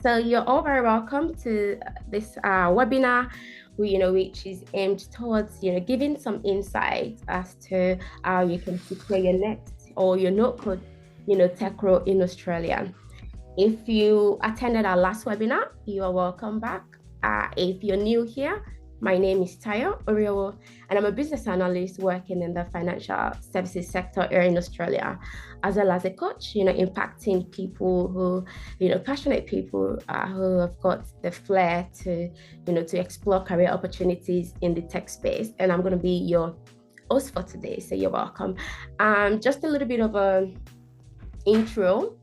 So you're all very welcome to this webinar, which is aimed towards, giving some insight as to how you can secure your next or your no-code, tech role in Australia. If you attended our last webinar, you are welcome back. If you're new here, my name is Tayo Oriowo, and I'm a business analyst working in the financial services sector here in Australia, as well as a coach, impacting people who, passionate people who have got the flair to explore career opportunities in the tech space. And I'm going to be your host for today, so you're welcome. Just a little bit of an intro.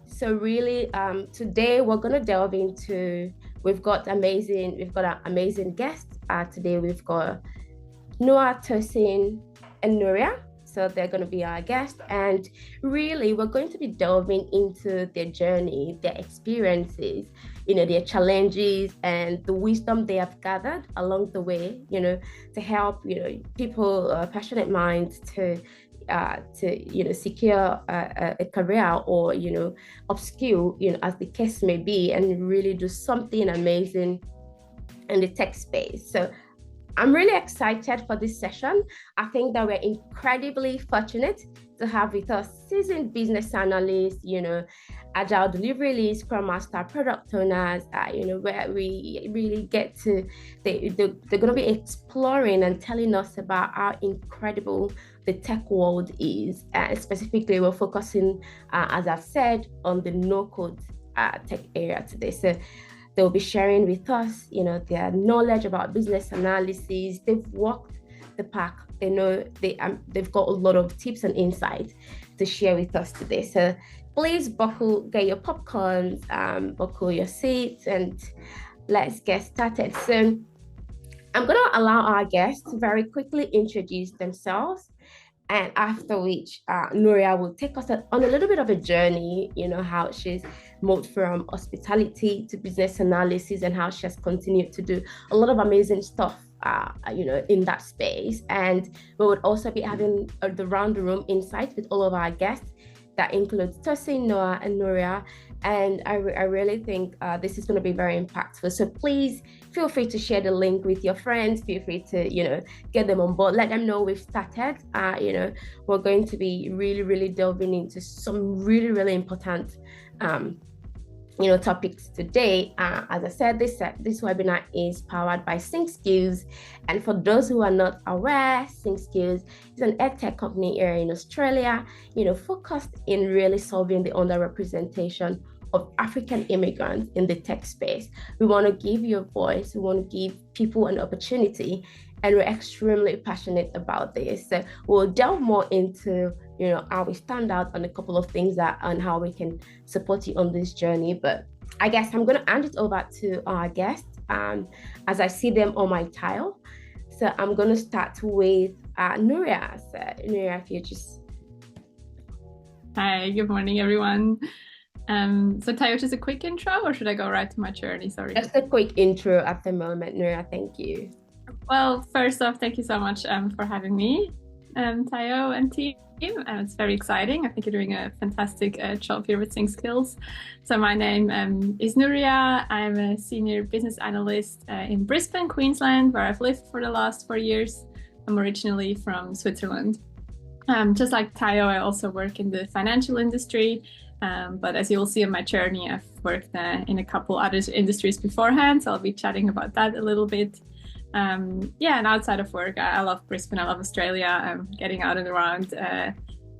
So really, today we're going to delve into. We've got an amazing guest. Today we've got Nuria, Tosin, and Nuria. So they're going to be our guests. And really, we're going to be delving into their journey, their experiences, their challenges, and the wisdom they have gathered along the way, to help, people, passionate minds to secure a career or, upskill, as the case may be, and really do something amazing in the tech space. So I'm really excited for this session. I think that we're incredibly fortunate to have with us seasoned business analysts, Agile delivery leads, Scrum Master, product owners, where we really get to, they're going to be exploring and telling us about how incredible the tech world is. Specifically, we're focusing, as I've said, on the no-code tech area today. So they'll be sharing with us, their knowledge about business analysis. They've walked the path. They know they've got a lot of tips and insights to share with us today. So please get your popcorns, buckle your seats, and let's get started. So I'm going to allow our guests to very quickly introduce themselves. And after which, Nuria will take us on a little bit of a journey, how she's moved from hospitality to business analysis and how she has continued to do a lot of amazing stuff, in that space. And we would also be having the round the room insight with all of our guests. That includes Tosin, Noah, and Nuria. And I really think this is going to be very impactful. So please feel free to share the link with your friends. Feel free to, get them on board. Let them know we've started. We're going to be really, really delving into some really, really important topics today. As I said, this webinar is powered by SyncSkills. And for those who are not aware, SyncSkills is an edtech company here in Australia, focused in really solving the underrepresentation of African immigrants in the tech space. We want to give you a voice. We want to give people an opportunity. And we're extremely passionate about this. So we'll delve more into, how we stand out on a couple of things and how we can support you on this journey. But I guess I'm going to hand it over to our guests as I see them on my tile. So I'm going to start with Nuria. So Nuria, if you just... Hi, good morning, everyone. So Tayo, just a quick intro, or should I go right to my journey? Sorry. Just a quick intro at the moment, Nuria. Thank you. Well, first off, thank you so much for having me, Tayo and team. It's very exciting. I think you're doing a fantastic job here with SyncSkills. So my name is Nuria. I'm a senior business analyst in Brisbane, Queensland, where I've lived for the last 4 years. I'm originally from Switzerland. Just like Tayo, I also work in the financial industry. But as you'll see on my journey, I've worked in a couple other industries beforehand. So I'll be chatting about that a little bit. And outside of work, I love Brisbane, I love Australia. I'm getting out and around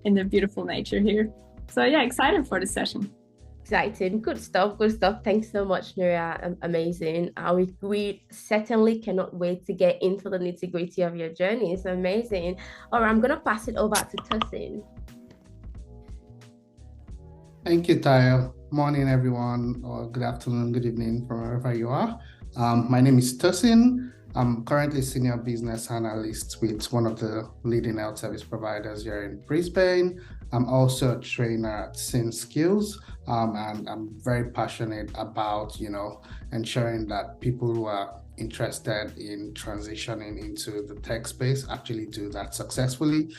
in the beautiful nature here. So yeah, excited for this session. Exciting, good stuff. Thanks so much, Nuria. Amazing. We certainly cannot wait to get into the nitty-gritty of your journey. It's amazing. All right, I'm going to pass it over to Tosin. Thank you, Tayo. Morning, everyone, or good afternoon, good evening, from wherever you are. My name is Tosin. I'm currently senior business analyst with one of the leading health service providers here in Brisbane. I'm also a trainer at SyncSkills, and I'm very passionate about, ensuring that people who are interested in transitioning into the tech space actually do that successfully,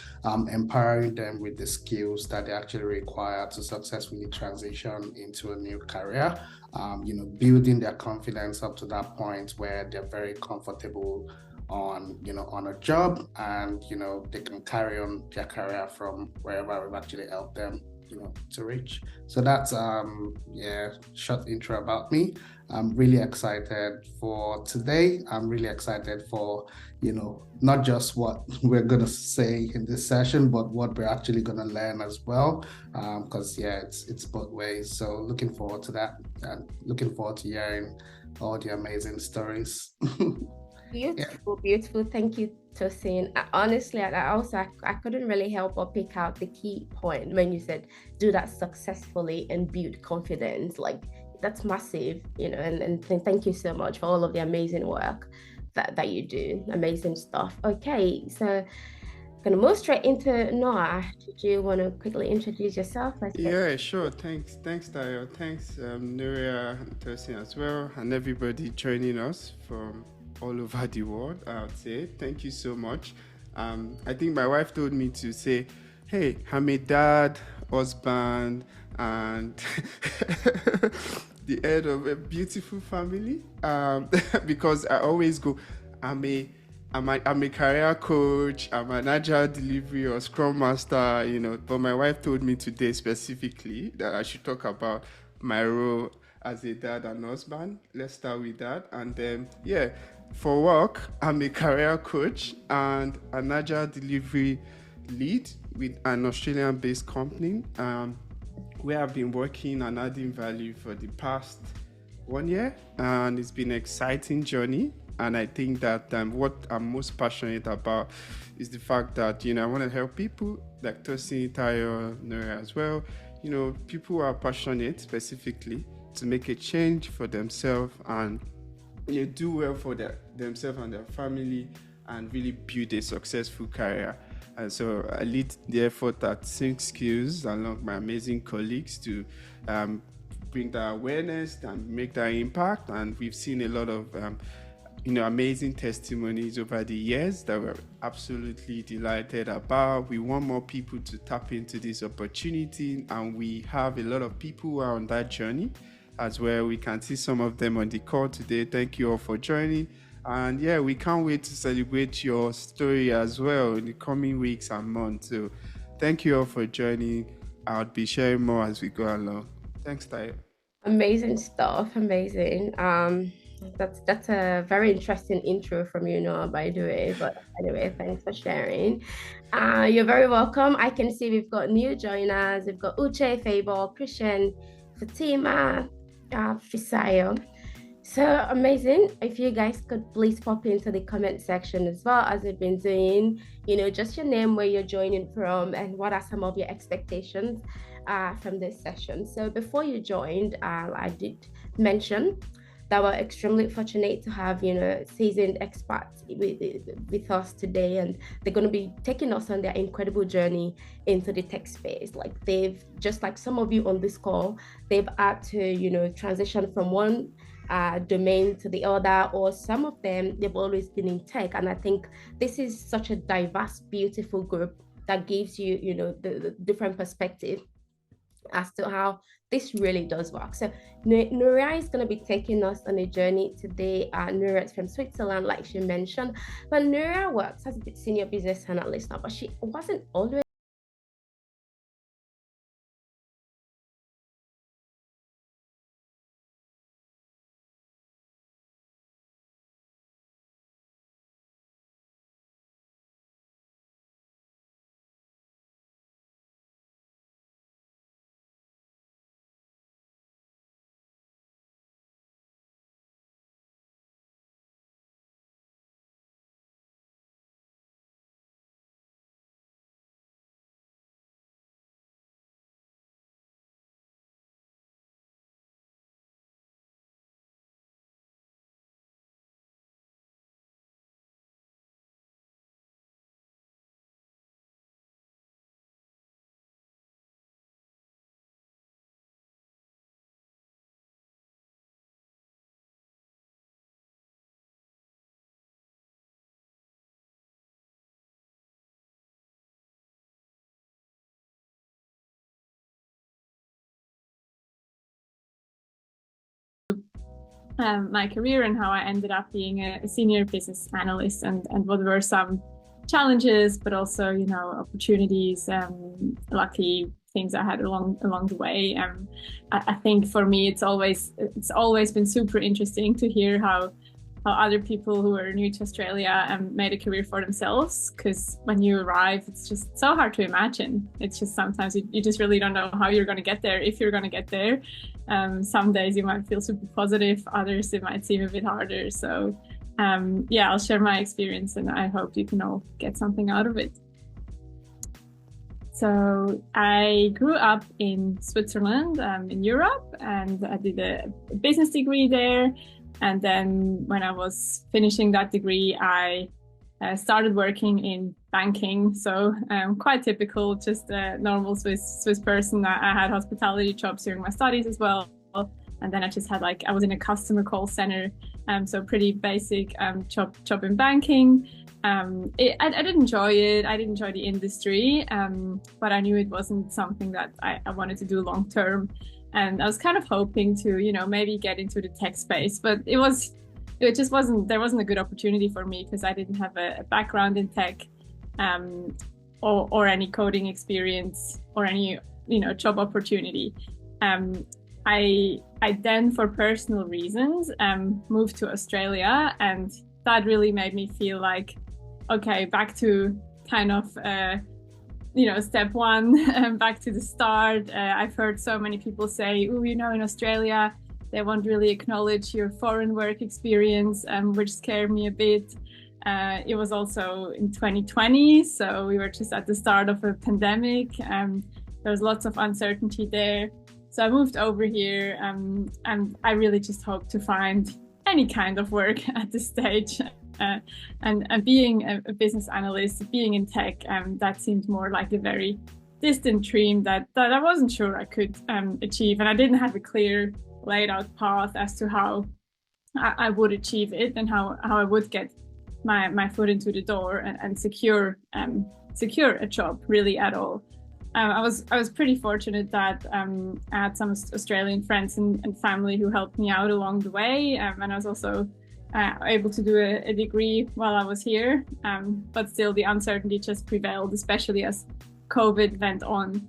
empowering them with the skills that they actually require to successfully transition into a new career. building their confidence up to that point where they're very comfortable on a job, and they can carry on their career from wherever we've actually helped them to reach. So that's short intro about me. I'm really excited for today. I'm really excited for not just what we're gonna say in this session, but what we're actually gonna learn as well, because it's both ways. So looking forward to that, and looking forward to hearing all the amazing stories. Beautiful, beautiful. Thank you, Tosin. Honestly, I couldn't really help but pick out the key point when you said do that successfully and build confidence. Like that's massive, and thank you so much for all of the amazing work that you do. Amazing stuff. Okay, so gonna move straight into Noah. Did you want to quickly introduce yourself? Yeah, sure. Thanks, Tayo. Thanks, Nuria and Tosin as well, and everybody joining us from all over the world. I would say thank you so much. I think my wife told me to say, "Hey, I'm a dad, husband, and the head of a beautiful family." Because I always go, I'm a I'm a career coach, I'm an Agile delivery or Scrum Master, but my wife told me today specifically that I should talk about my role as a dad and husband. Let's start with that. And then, for work, I'm a career coach and an Agile delivery lead with an Australian-based company, where I've been working and adding value for the past 1 year, and it's been an exciting journey. And I think that what I'm most passionate about is the fact that I want to help people like Tosin, Tayo, Nuria as well. People who are passionate specifically to make a change for themselves and do well for themselves and their family, and really build a successful career. And so I lead the effort at Sync Skills along my amazing colleagues to bring that awareness and make that impact. And we've seen a lot of amazing testimonies over the years that we're absolutely delighted about. We want more people to tap into this opportunity, and we have a lot of people who are on that journey as well. We can see some of them on the call today. Thank you all for joining. And we can't wait to celebrate your story as well in the coming weeks and months. So thank you all for joining. I'll be sharing more as we go along. Thanks, Tayo. Amazing stuff. Amazing. That's a very interesting intro from you, Noah, by the way. But anyway, thanks for sharing. You're very welcome. I can see we've got new joiners. We've got Uche, Fable, Christian, Fatima, Fisayo. So amazing. If you guys could please pop into the comment section as well, as we've been doing, just your name, where you're joining from, and what are some of your expectations from this session. So before you joined, I did mention that we're extremely fortunate to have, seasoned experts with us today, and they're going to be taking us on their incredible journey into the tech space. Like they've, just like some of you on this call, they've had to, transition from one domain to the other, or some of them, they've always been in tech. And I think this is such a diverse, beautiful group that gives you, the different perspective as to how this really does work. So Nuria is going to be taking us on a journey today. Nuria is from Switzerland, like she mentioned, but Nuria works as a senior business analyst now, but she wasn't always my career and how I ended up being a senior business analyst, and what were some challenges, but also, you know, opportunities, lucky things I had along the way. I think for me, it's always been super interesting to hear how other people who are new to Australia made a career for themselves, because when you arrive, it's just so hard to imagine. It's just sometimes you just really don't know how you're going to get there, if you're going to get there. Some days you might feel super positive, others it might seem a bit harder. So yeah, I'll share my experience and I hope you can all get something out of it. So I grew up in Switzerland, in Europe, and I did a business degree there. And then when I was finishing that degree, I started working in banking. So quite typical, just a normal Swiss person. I had hospitality jobs during my studies as well. And then I just had I was in a customer call center. So pretty basic job in banking. I did enjoy it. I did enjoy the industry, but I knew it wasn't something that I wanted to do long term. And I was kind of hoping to, you know, maybe get into the tech space, but there wasn't a good opportunity for me because I didn't have a background in tech, or any coding experience or any, you know, job opportunity. I then, for personal reasons, moved to Australia, and that really made me feel like, okay, back to kind of, you know, step one, back to the start. I've heard so many people say, oh, you know, in Australia, they won't really acknowledge your foreign work experience, which scared me a bit. It was also in 2020, so we were just at the start of a pandemic. There was lots of uncertainty there. So I moved over here, and I really just hope to find any kind of work at this stage. And being a business analyst, being in tech, that seemed more like a very distant dream that I wasn't sure I could achieve. And I didn't have a clear laid out path as to how I would achieve it and how I would get my foot into the door and secure a job really at all. I was pretty fortunate that I had some Australian friends and family who helped me out along the way, and I was also able to do a degree while I was here, but still the uncertainty just prevailed, especially as COVID went on.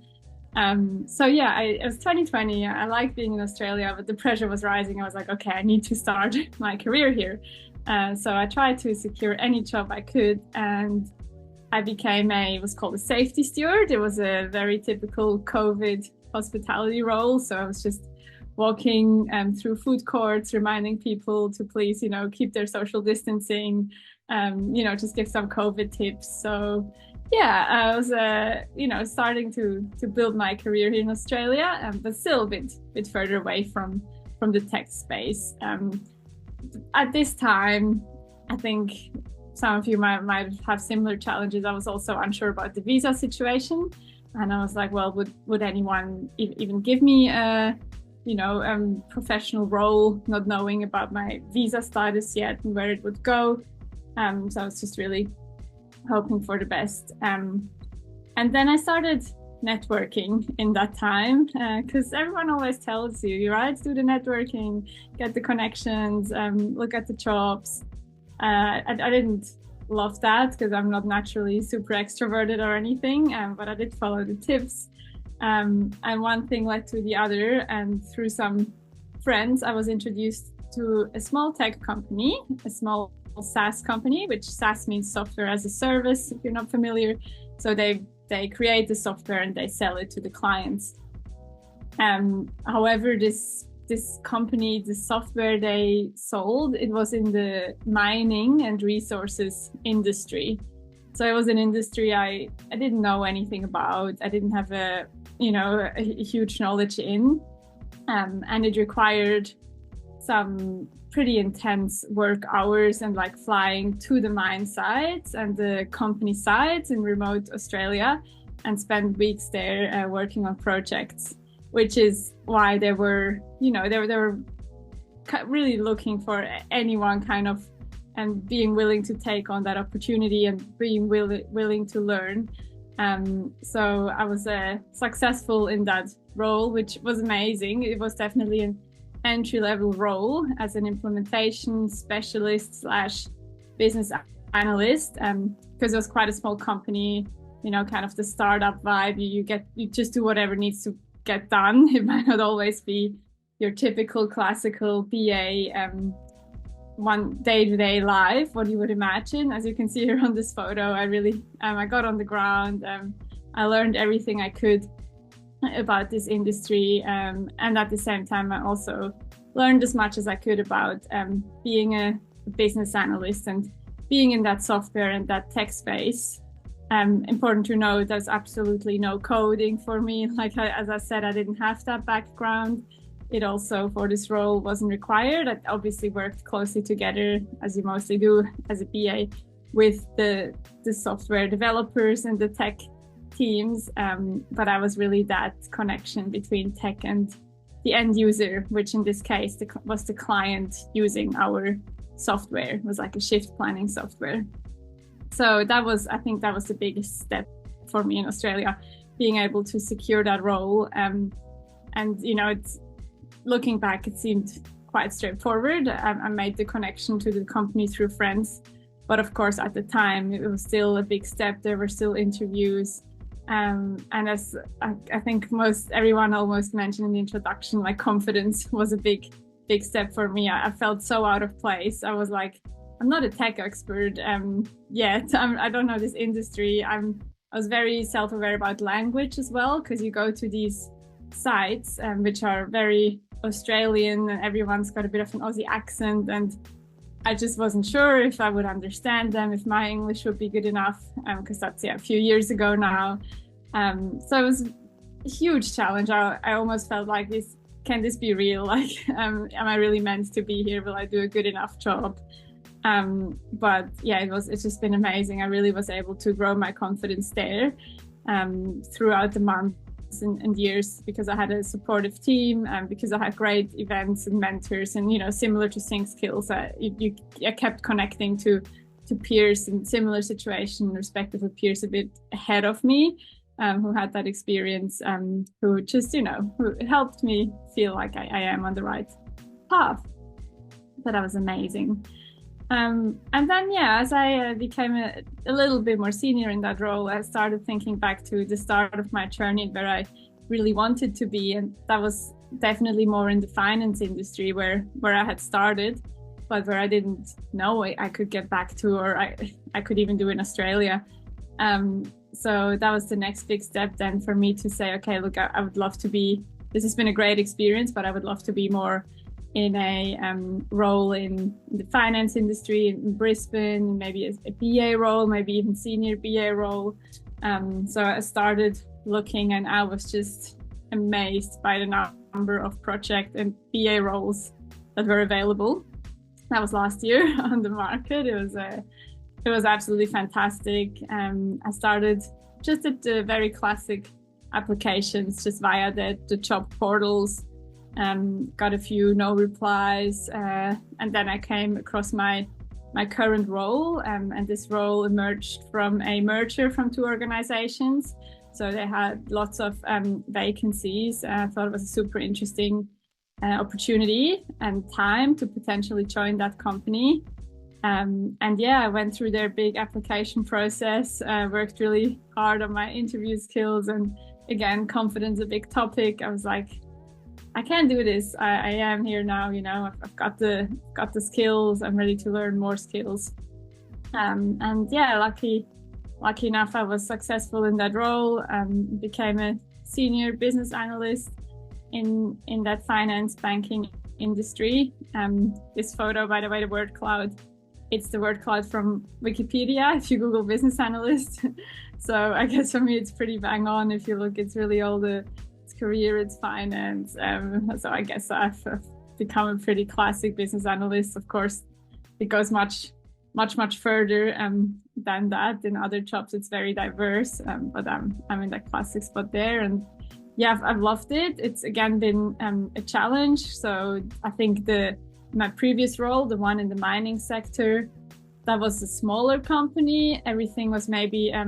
So yeah, it was 2020. I liked being in Australia, but the pressure was rising. I was like, okay, I need to start my career here. So I tried to secure any job I could, and I became it was called a safety steward. It was a very typical COVID hospitality role. So I was just walking through food courts, reminding people to please, you know, keep their social distancing, you know, just give some COVID tips. So yeah, I was, you know, starting to build my career here in Australia, but still a bit further away from the tech space. At this time, I think some of you might have similar challenges. I was also unsure about the visa situation, and I was like, well, would anyone even give me a, you know, professional role, not knowing about my visa status yet and where it would go. So I was just really hoping for the best. And then I started networking in that time, because everyone always tells you, right, do the networking, get the connections, look at the jobs. I didn't love that because I'm not naturally super extroverted or anything, but I did follow the tips. And one thing led to the other, and through some friends, I was introduced to a small tech company, a small SaaS company, which SaaS means software as a service, if you're not familiar. So they create the software and they sell it to the clients. However, this company, the software they sold, it was in the mining and resources industry. So it was an industry I didn't know anything about. I didn't have a huge knowledge in, and it required some pretty intense work hours and like flying to the mine sites and the company sites in remote Australia and spend weeks there working on projects, which is why they were really looking for anyone kind of and being willing to take on that opportunity and being willing to learn. So I was successful in that role, which was amazing. It was definitely entry-level role as an implementation specialist slash business analyst, because it was quite a small company, you know, kind of the startup vibe. You just do whatever needs to get done. It might not always be your typical classical BA one day-to-day life, what you would imagine. As you can see here on this photo, I really I got on the ground. I learned everything I could about this industry, and at the same time I also learned as much as I could about being a business analyst and being in that software and that tech space. Important to know, there's absolutely no coding for me. Like as I said, I didn't have that background. It also, for this role, wasn't required. I obviously worked closely together, as you mostly do as a BA, with the software developers and the tech teams. But I was really that connection between tech and the end user, which in this case was the client using our software. It was like a shift planning software. So I think that was the biggest step for me in Australia, being able to secure that role. And you know, looking back, it seemed quite straightforward. I made the connection to the company through friends, but of course at the time it was still a big step. There were still interviews, and as I think everyone almost mentioned in the introduction, like confidence was a big step for me. I felt so out of place. I was like, I'm not a tech expert yet. I don't know this industry. I was very self-aware about language as well, because you go to these sites which are very Australian and everyone's got a bit of an Aussie accent, and I just wasn't sure if I would understand them, if my English would be good enough, because that's a few years ago now. So it was a huge challenge. I almost felt like can this be real? Like, am I really meant to be here? Will I do a good enough job? But yeah, it's just been amazing. I really was able to grow my confidence there throughout the months and years, because I had a supportive team, and because I had great events and mentors, and you know, similar to Sync Skills, I kept connecting to peers in similar situation, respectively peers a bit ahead of me, who had that experience, who just, you know, who helped me feel like I am on the right path. So that was amazing. And then, yeah, as I became a little bit more senior in that role, I started thinking back to the start of my journey, where I really wanted to be. And that was definitely more in the finance industry, where I had started, but where I didn't know I could get back to, or I could even do in Australia. So that was the next big step then for me to say, okay, look, I would love to be, this has been a great experience, but I would love to be more in a role in the finance industry in Brisbane, maybe a BA role, maybe even senior BA role. So I started looking, and I was just amazed by the number of project and BA roles that were available. That was last year on the market. It was absolutely fantastic. I started just at the very classic applications, just via the job portals. Got a few no replies, and then I came across my current role, and this role emerged from a merger from two organizations. So they had lots of vacancies. I thought it was a super interesting opportunity and time to potentially join that company. And yeah, I went through their big application process, worked really hard on my interview skills, and again, confidence, a big topic. I was like, I can do this. I am here now, you know, I've got the skills. I'm ready to learn more skills. And yeah, lucky enough, I was successful in that role, became a senior business analyst in that finance banking industry. This photo, by the way, the word cloud, it's the word cloud from Wikipedia if you Google business analyst. So I guess for me, it's pretty bang on. If you look, it's really all it's career, it's finance. So I guess I've become a pretty classic business analyst. Of course, it goes much further than that. In other jobs, it's very diverse, but I'm in that classic spot there. And yeah, I've loved it. It's again been a challenge. So I think my previous role, the one in the mining sector, that was a smaller company. Everything was maybe a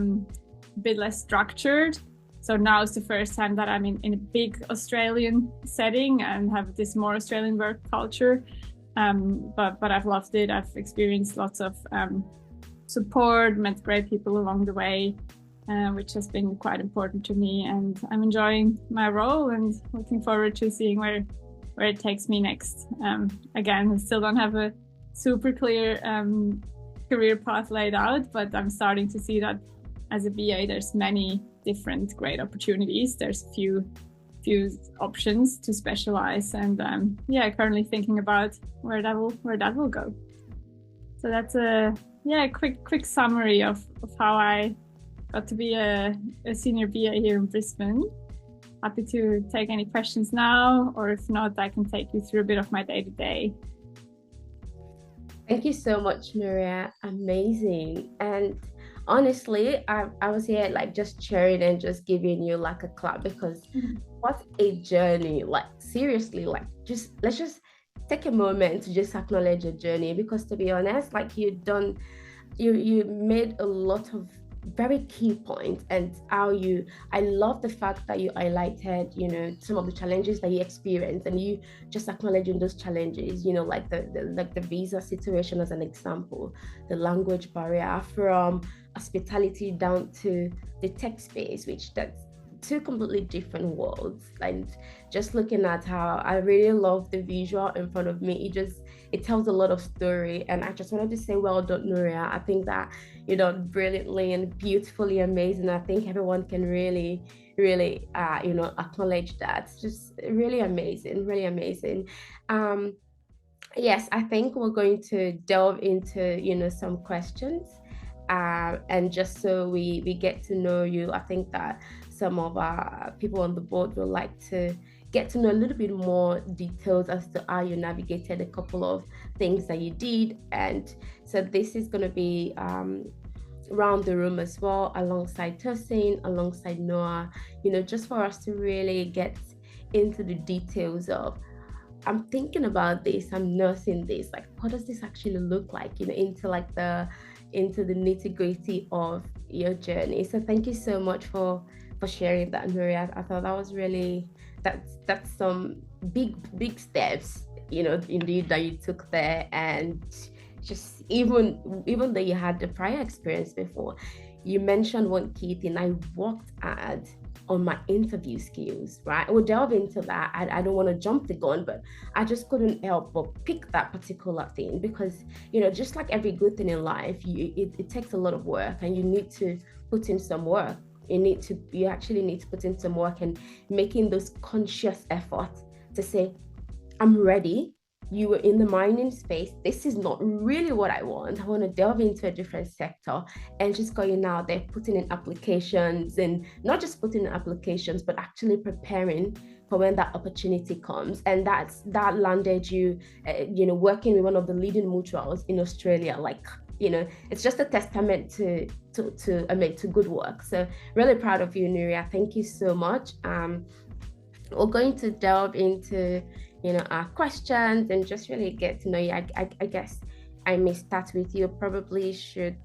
bit less structured. So now it's the first time that I'm in a big Australian setting and have this more Australian work culture. But I've loved it. I've experienced lots of support, met great people along the way, which has been quite important to me. And I'm enjoying my role and looking forward to seeing where it takes me next. Again, I still don't have a super clear career path laid out, but I'm starting to see that as a BA, there's many different great opportunities. There's few options to specialize, and currently thinking about where that will go. So that's a quick summary of how I got to be a senior BA here in Brisbane. Happy to take any questions now, or if not, I can take you through a bit of my day-to-day. Thank you so much, Nuria. Amazing. And honestly, I was here like just cheering and just giving you like a clap, because what a journey. Like seriously, like let's just take a moment to just acknowledge your journey, because to be honest, like you made a lot of very key points, and I love the fact that you highlighted, you know, some of the challenges that you experienced, and you just acknowledging those challenges, you know, like the visa situation as an example, the language barrier from hospitality down to the tech space, which that's two completely different worlds. And just looking at how I really love the visual in front of me, it tells a lot of story. And I just wanted to say, well done, Nuria. I think that you done brilliantly and beautifully amazing. I think everyone can really acknowledge that. It's just really amazing, really amazing. Yes, I think we're going to delve into, you know, some questions. And just so we get to know you, I think that some of our people on the board will like to get to know a little bit more details as to how you navigated a couple of things that you did. And so this is going to be around the room as well, alongside Tosin, alongside Noah, you know, just for us to really get into the details of, I'm thinking about this, I'm nursing this, like what does this actually look like, you know, into the nitty-gritty of your journey. So thank you so much for sharing that, Nuria. I thought that was really, that's some big steps, you know, indeed, that you took there. And just even though you had the prior experience before, you mentioned one key thing I worked at on my interview skills, right? We'll delve into that. I don't want to jump the gun, but I just couldn't help but pick that particular thing, because, you know, just like every good thing in life, it takes a lot of work, and you need to put in some work. You actually need to put in some work, and making those conscious efforts to say, I'm ready. You were in the mining space. This is not really what I want. I want to delve into a different sector, and just going out there, putting in applications, and not just putting in applications, but actually preparing for when that opportunity comes. And that landed you, you know, working with one of the leading mutuals in Australia. Like, you know, it's just a testament to good work. So really proud of you, Nuria. Thank you so much. We're going to delve into, you know, our questions and just really get to know you. I guess I may start with you. Probably should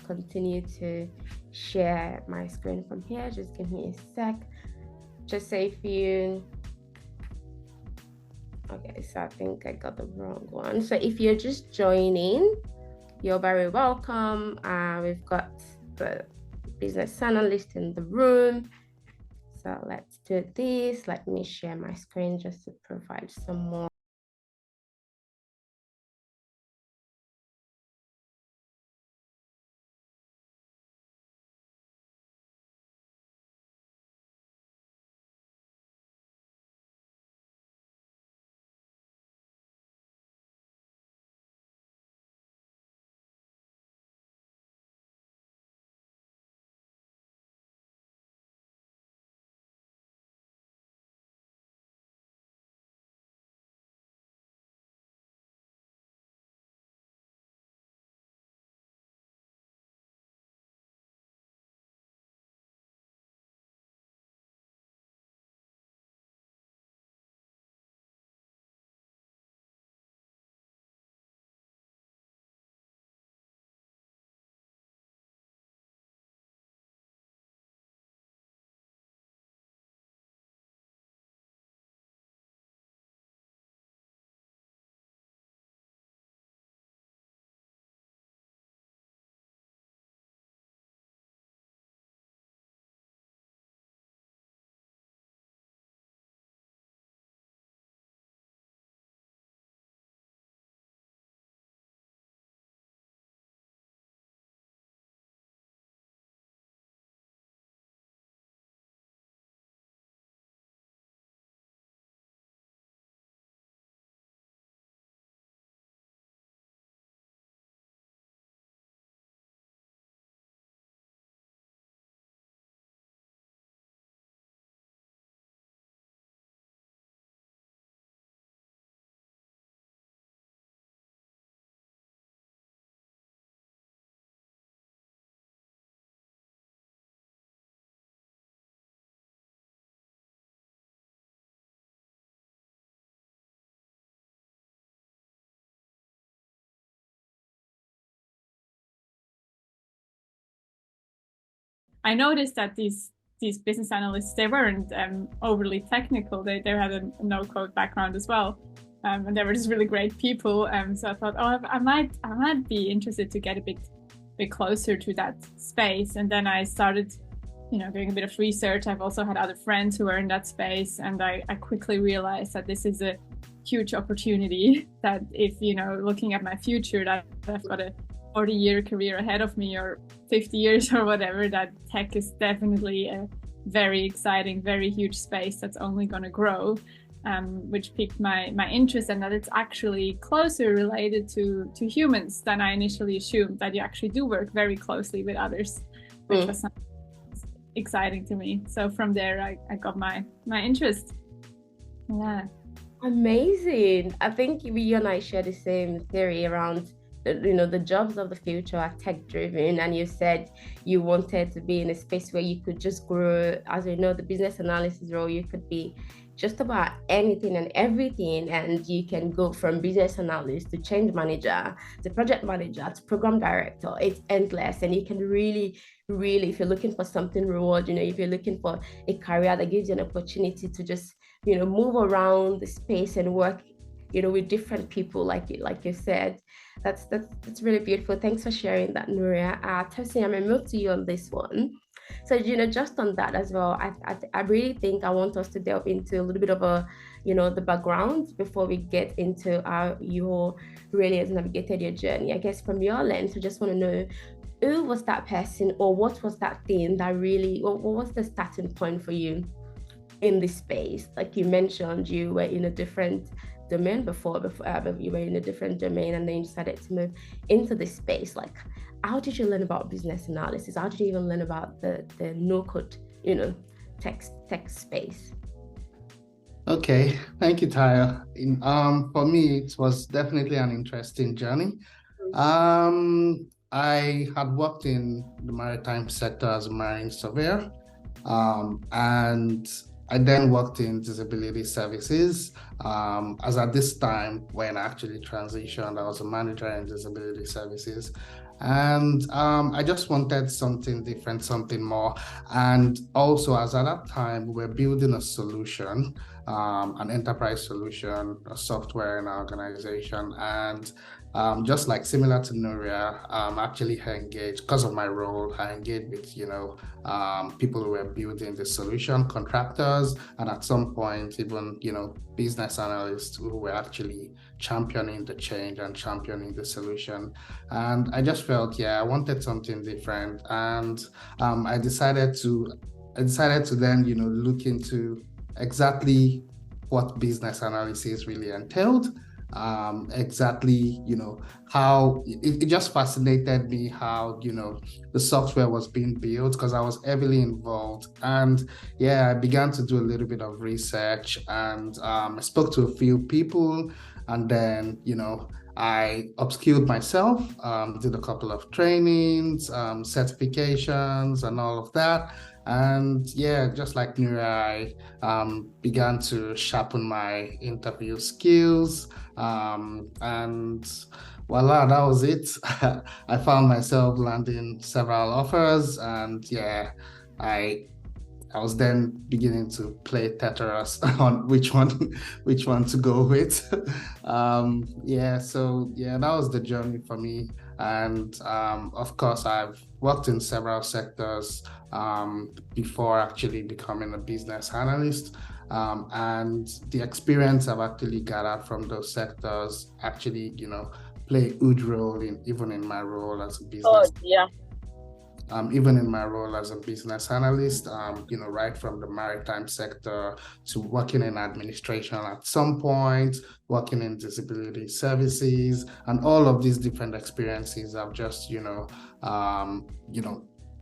continue to share my screen from here. Just give me a sec. Just say if you, okay, so I think I got the wrong one. So if you're just joining, you're very welcome. We've got the business analyst in the room. So let's do this. Let me share my screen just to provide some more. I noticed that these business analysts, they weren't overly technical. They had a no-code background as well. And they were just really great people. So I thought, oh, I might be interested to get a bit closer to that space. And then I started, doing a bit of research. I've also had other friends who are in that space, and I quickly realized that this is a huge opportunity. That if looking at my future, that I've got a 40-year career ahead of me, or 50 years or whatever, that tech is definitely a very exciting, very huge space that's only going to grow, which piqued my interest, and that it's actually closer related to humans than I initially assumed, that you actually do work very closely with others, which was something exciting to me. So from there, I got my interest. Yeah. Amazing. I think you and I share the same theory around the jobs of the future are tech driven, and you said you wanted to be in a space where you could just grow. As the business analysis role, you could be just about anything and everything, and you can go from business analyst to change manager to project manager to program director. It's endless, and you can really, if you're looking for something reward, if you're looking for a career that gives you an opportunity to just move around the space and work with different people, like you said. That's really beautiful. Thanks for sharing that, Nuria. Tosin, I'm gonna move to you on this one. So just on that as well, I really think I want us to delve into a little bit of the background before we get into how you really has navigated your journey. I guess from your lens, we just want to know, who was that person, or what was that thing that really, what was the starting point for you in this space? Like you mentioned, you were in a different domain before you were in a different domain, and then you decided to move into this space. Like, how did you learn about business analysis? How did you even learn about the no code tech space? Okay, thank you, Taya. For me, it was definitely an interesting journey. I had worked in the maritime sector as a marine surveyor, and I then worked in disability services, as at this time when I actually transitioned, I was a manager in disability services. And I just wanted something different, something more. And also, as at that time, we were building a solution, an enterprise solution, a software in our organization. And just like similar to Nuria, actually engaged, because of my role, I engaged with, people who were building the solution, contractors, and at some point, even, business analysts who were actually championing the change and championing the solution. And I just felt, I wanted something different. And I decided to then, look into exactly what business analysis really entailed. Exactly, how it just fascinated me how, the software was being built, because I was heavily involved. And I began to do a little bit of research, and I spoke to a few people, and then, I upskilled myself, did a couple of trainings, certifications, and all of that. And just like Nuria, I began to sharpen my interview skills, and voila, that was it. I found myself landing several offers, and I was then beginning to play Tetris on which one to go with. That was the journey for me. And of course, I've worked in several sectors before actually becoming a business analyst. And the experience I've actually gathered from those sectors actually, play a huge role even in my role as a business. Even in my role as a business analyst, right from the maritime sector to working in administration at some point, working in disability services, and all of these different experiences, I've just,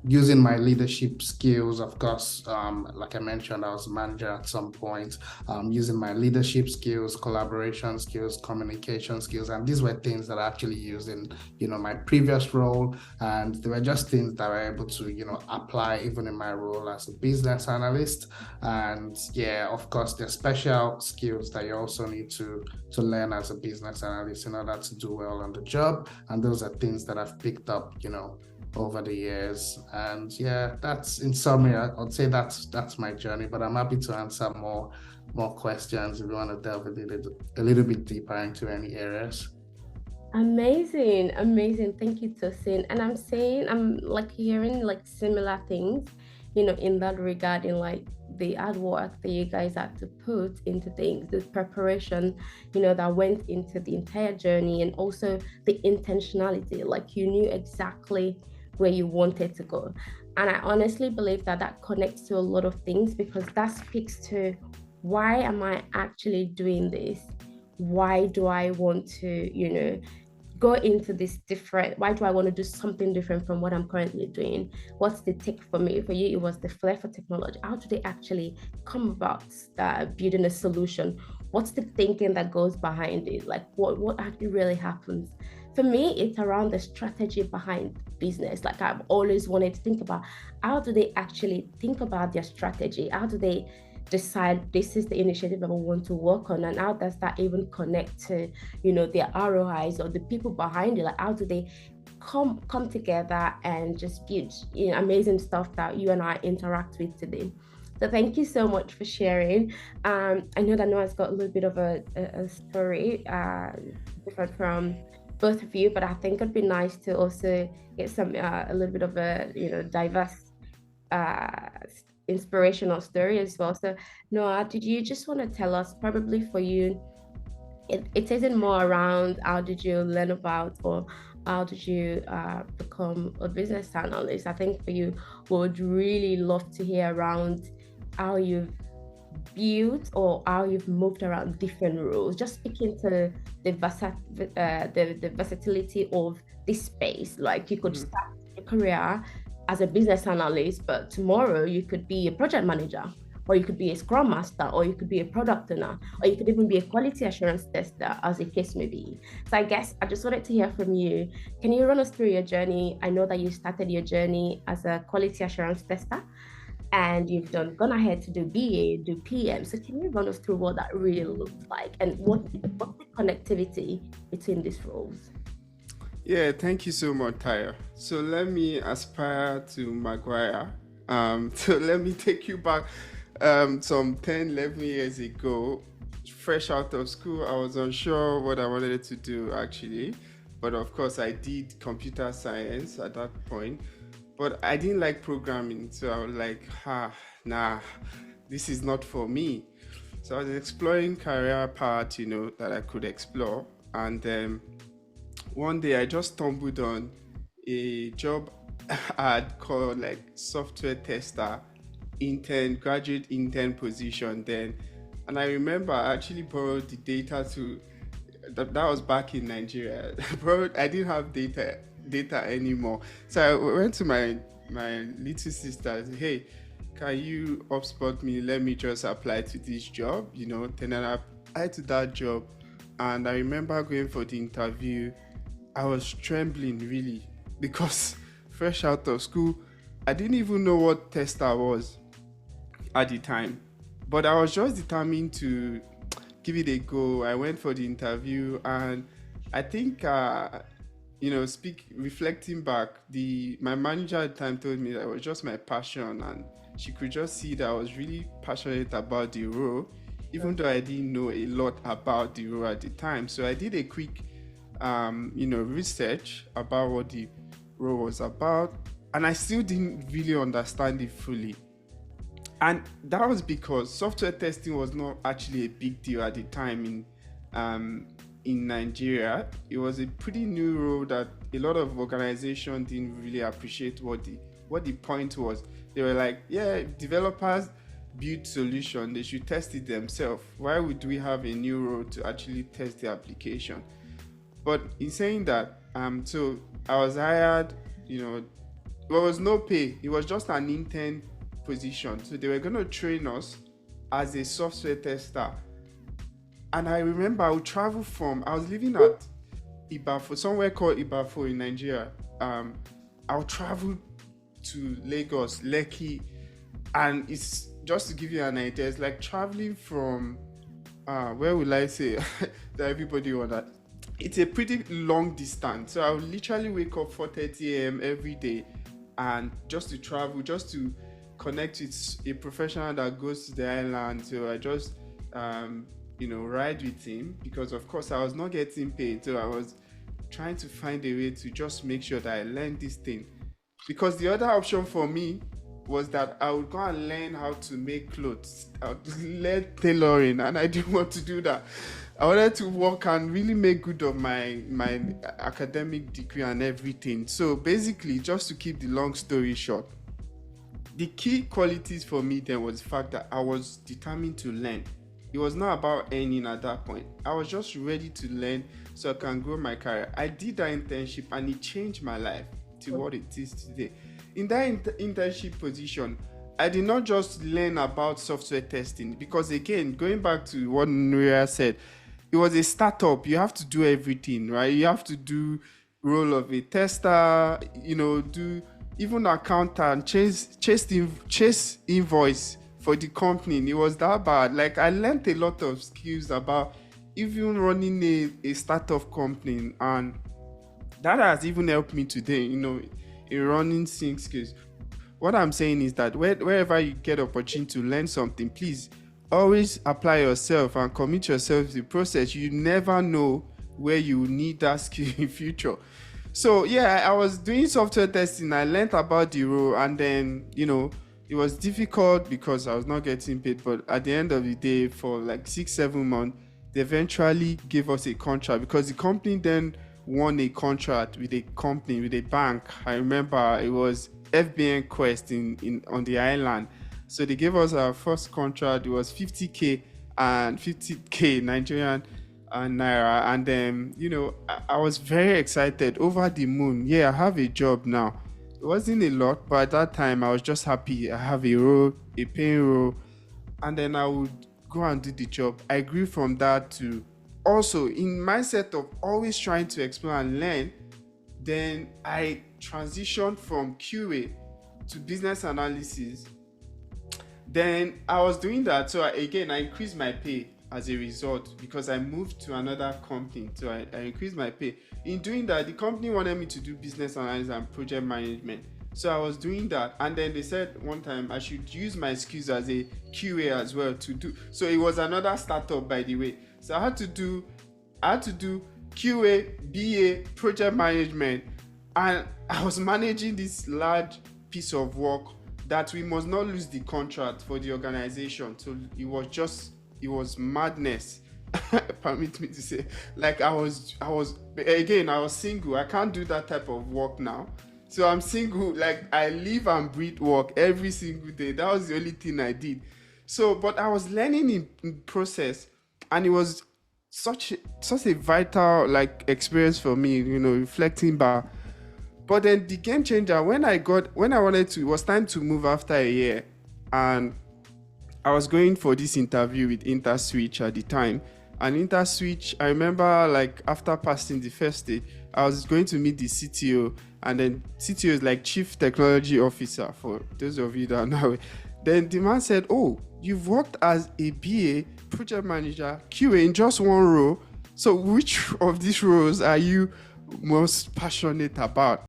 using my leadership skills, of course, like I mentioned, I was a manager at some point, using my leadership skills, collaboration skills, communication skills, and these were things that I actually used in, my previous role, and they were just things that I were able to, apply even in my role as a business analyst. And of course, there's special skills that you also need to learn as a business analyst in order to do well on the job, and those are things that I've picked up, over the years. And yeah, that's in summary, I'd say that's my journey, but I'm happy to answer more questions if you want to delve a little bit deeper into any areas. Amazing. Thank you, Tosin. And I'm like hearing like similar things, in that regard, in like the hard work that you guys had to put into things, the preparation, that went into the entire journey, and also the intentionality. Like you knew exactly where you wanted to go. And I honestly believe that connects to a lot of things, because that speaks to, why am I actually doing this? Why do I want to, go into this different? Why do I want to do something different from what I'm currently doing? What's the tick for me? For you, it was the flair for technology. How do they actually come about building a solution? What's the thinking that goes behind it? Like what actually really happens? For me, it's around the strategy behind business. Like I've always wanted to think about, how do they actually think about their strategy? How do they decide this is the initiative that we want to work on, and how does that even connect to their ROIs or the people behind it? Like how do they come together and just build amazing stuff that you and I interact with today? So thank you so much for sharing. I know that Noah's got a little bit of a story different from both of you, but I think it'd be nice to also get some a little bit of a diverse inspirational story as well. So Noah, did you just want to tell us, probably for you, it isn't more around how did you learn about, or how did you become a business analyst? I think for you, we would really love to hear around how you've built or how you've moved around different roles, just speaking to the versatility of this space. Like you could start a career as a business analyst, but tomorrow you could be a project manager, or you could be a Scrum Master, or you could be a product owner, or you could even be a quality assurance tester, as the case may be. So I guess I just wanted to hear from you. Can you run us through your journey? I know that you started your journey as a quality assurance tester, and you've gone ahead to do BA, do PM. So can you run us through what that really looked like, and what's the connectivity between these roles? Yeah, thank you so much, Tyre. So let me aspire to Maguire. So let me take you back some 10, 11 years ago. Fresh out of school, I was unsure what I wanted to do actually. But of course, I did computer science at that point. But I didn't like programming. So I was like, nah, this is not for me. So I was exploring career path, that I could explore. And one day I just stumbled on a job ad called like software tester, graduate intern position then. And I remember I actually borrowed the data that was back in Nigeria. I didn't have data anymore. So I went to my little sister and said, hey, can you upspot me? Let me just apply to this job, Then I applied to that job. And I remember going for the interview. I was trembling really, because fresh out of school, I didn't even know what tester was at the time. But I was just determined to give it a go. I went for the interview, and I think, reflecting back, my manager at the time told me that it was just my passion, and she could just see that I was really passionate about the role, even though I didn't know a lot about the role at the time. So I did a quick research about what the role was about, and I still didn't really understand it fully. And that was because software testing was not actually a big deal at the time in Nigeria. It was a pretty new role that a lot of organizations didn't really appreciate what the point was. They were like, yeah, developers build solution, they should test it themselves. Why would we have a new role to actually test the application? But in saying that, so I was hired, there was no pay. It was just an intern position. So they were going to train us as a software tester. And I remember I was living at Ibafo, somewhere called Ibafo in Nigeria. I would travel to Lagos, Lekki, and it's just to give you an idea, it's like traveling from, where will I say, that everybody will it's a pretty long distance. So I would literally wake up 4:30 a.m. every day, and just to travel, just to connect with a professional that goes to the island. So I just ride with him, because of course I was not getting paid. So I was trying to find a way to just make sure that I learned this thing. Because the other option for me was that I would go and learn how to make clothes. I would learn tailoring, and I didn't want to do that. I wanted to work and really make good of my academic degree and everything. So basically, just to keep the long story short, the key qualities for me then was the fact that I was determined to learn. It was not about earning at that point. I was just ready to learn so I can grow my career. I did that internship and it changed my life to what it is today. In that internship position, I did not just learn about software testing, because again, going back to what Nuria said, it was a startup. You have to do everything, right? You have to do role of a tester, do even accountant, chase invoice for the company. It was that bad. Like, I learned a lot of skills about even running a startup company, and that has even helped me today, in running sync skills. What I'm saying is that wherever you get opportunity to learn something, please always apply yourself and commit yourself to the process. You never know where you need that skill in future. So yeah, I was doing software testing. I learned about the role, and then it was difficult because I was not getting paid. But at the end of the day, for like 6-7 months, they eventually gave us a contract, because the company then won a contract with a bank. I remember it was FBN Quest in on the island. So they gave us our first contract. It was 50K and 50K Nigerian and naira, and then I was very excited, over the moon. Yeah, I have a job now. It wasn't a lot, but at that time I was just happy. I have a role, a paying role, and then I would go and do the job. I grew from that to also in mindset of always trying to explore and learn. Then I transitioned from QA to business analysis. Then I was doing that, so I increased my pay as a result, because I moved to another company. So I increased my pay. In doing that, the company wanted me to do business analysis and project management. So I was doing that, and then they said one time I should use my skills as a QA as well to do. So it was another startup, by the way. So I had to do QA, BA, project management, and I was managing this large piece of work that we must not lose the contract for the organization. So it was madness. Permit me to say, like, I was single. I can't do that type of work now. So I'm single. Like, I live and breathe work every single day. That was the only thing I did. So, but I was learning in process, and it was such a vital like experience for me. Reflecting back. But then the game changer, when I wanted to, it was time to move after a year, and I was going for this interview with InterSwitch at the time. And InterSwitch, I remember, like, after passing the first stage, I was going to meet the CTO, and then CTO is like Chief Technology Officer, for those of you that know it. Then the man said, "Oh, you've worked as a BA, project manager, QA in just one role. So which of these roles are you most passionate about?"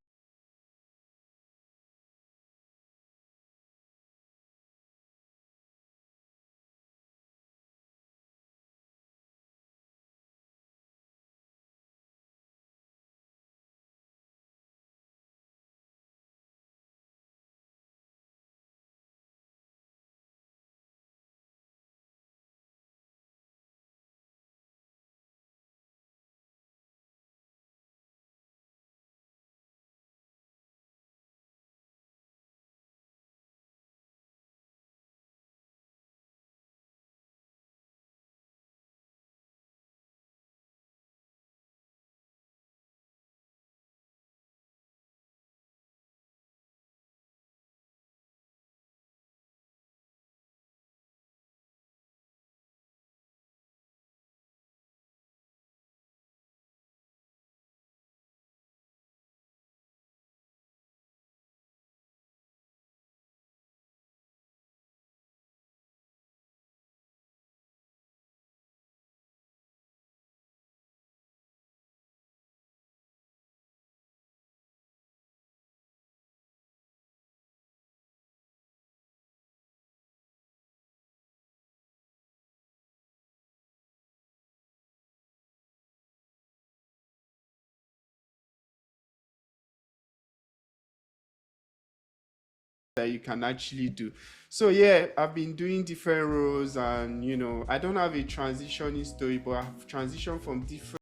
that you can actually do. So yeah, I've been doing different roles, and I don't have a transitioning story, but I've transitioned from different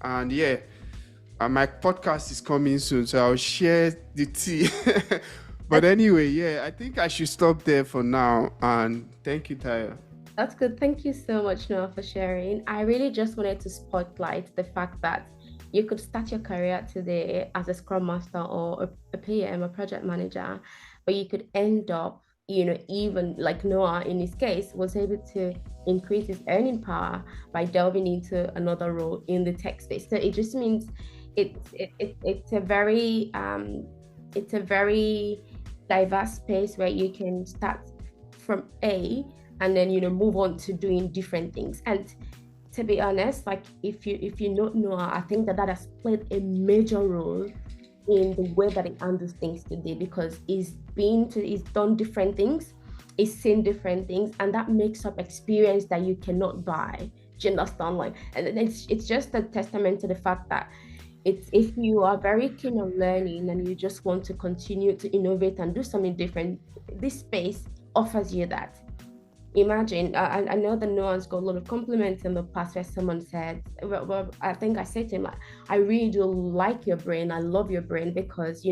and yeah, my podcast is coming soon, so I'll share the tea. But anyway, yeah, I think I should stop there for now, and thank you, Taya. That's good. Thank you so much, Noah, for sharing. I really just wanted to spotlight the fact that you could start your career today as a Scrum Master or a PM, a project manager, but you could end up, even like Noah in his case, was able to increase his earning power by delving into another role in the tech space. So it just means it's a very diverse space where you can start from A and then move on to doing different things. And to be honest, like if you don't know, I think that has played a major role in the way that he handles things today, because he's done different things, he's seen different things, and that makes up experience that you cannot buy. Do you understand? Like, and it's just a testament to the fact that if you are very keen on learning and you just want to continue to innovate and do something different, this space offers you that. Imagine, I know that Noah's got a lot of compliments in the past where someone said, well, I think I said to him, like, I really do like your brain. I love your brain, because,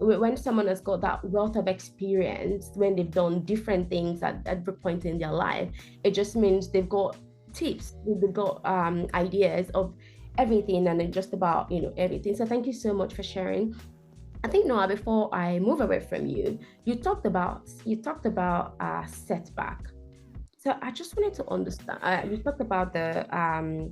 when someone has got that wealth of experience, when they've done different things at every point in their life, it just means they've got tips, they've got ideas of everything, and then just about, everything. So thank you so much for sharing. I think, Noah, before I move away from you, you talked about setback. So I just wanted to understand. You talked about the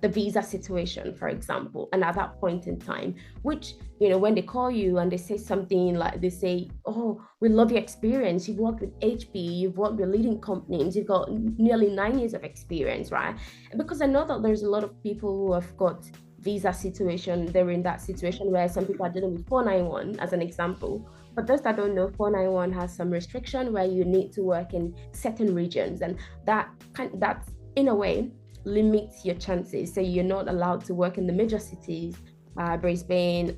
visa situation, for example, and at that point in time, which when they call you and they say something like, they say, "Oh, we love your experience. You've worked with HP, you've worked with leading companies, you've got nearly 9 years of experience, right?" Because I know that there's a lot of people who have got visa situation. They're in that situation where some people are dealing with 491, as an example. For those that don't know, 491 has some restriction where you need to work in certain regions, and that in a way limits your chances. So you're not allowed to work in the major cities, Brisbane,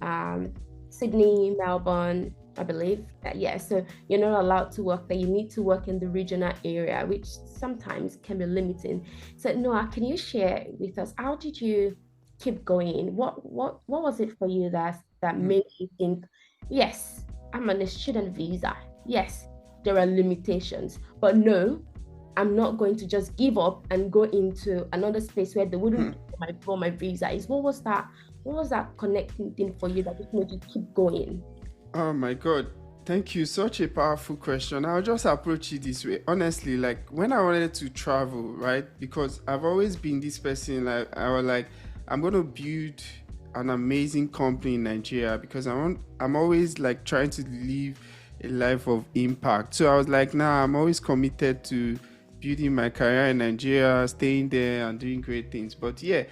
Sydney, Melbourne, I believe. Yeah, so you're not allowed to work there. You need to work in the regional area, which sometimes can be limiting. So Noah, can you share with us, how did you keep going? What was it for you that made you think, yes, I'm on a student visa. Yes, there are limitations, but no, I'm not going to just give up and go into another space where they wouldn't for my visa. What was that connecting thing for you that just made you keep going? Oh my God. Thank you. Such a powerful question. I'll just approach it this way. Honestly, like when I wanted to travel, right? Because I've always been this person, like I was like, I'm going to build an amazing company in Nigeria, because I'm always like trying to leave a life of impact. So I was like, nah, I'm always committed to building my career in Nigeria, staying there and doing great things. But yeah,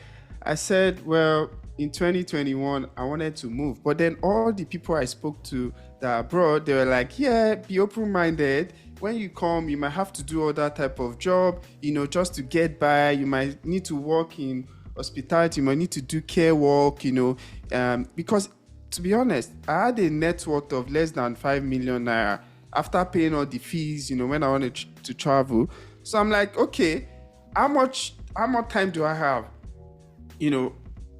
I said, well, in 2021, I wanted to move. But then all the people I spoke to that are abroad, they were like, yeah, be open-minded. When you come, you might have to do all that type of job, just to get by. You might need to work in hospitality, you might need to do care work, because to be honest, I had a net worth of less than 5 million naira after paying all the fees, when I wanted to travel. So I'm like, okay, how much time do I have,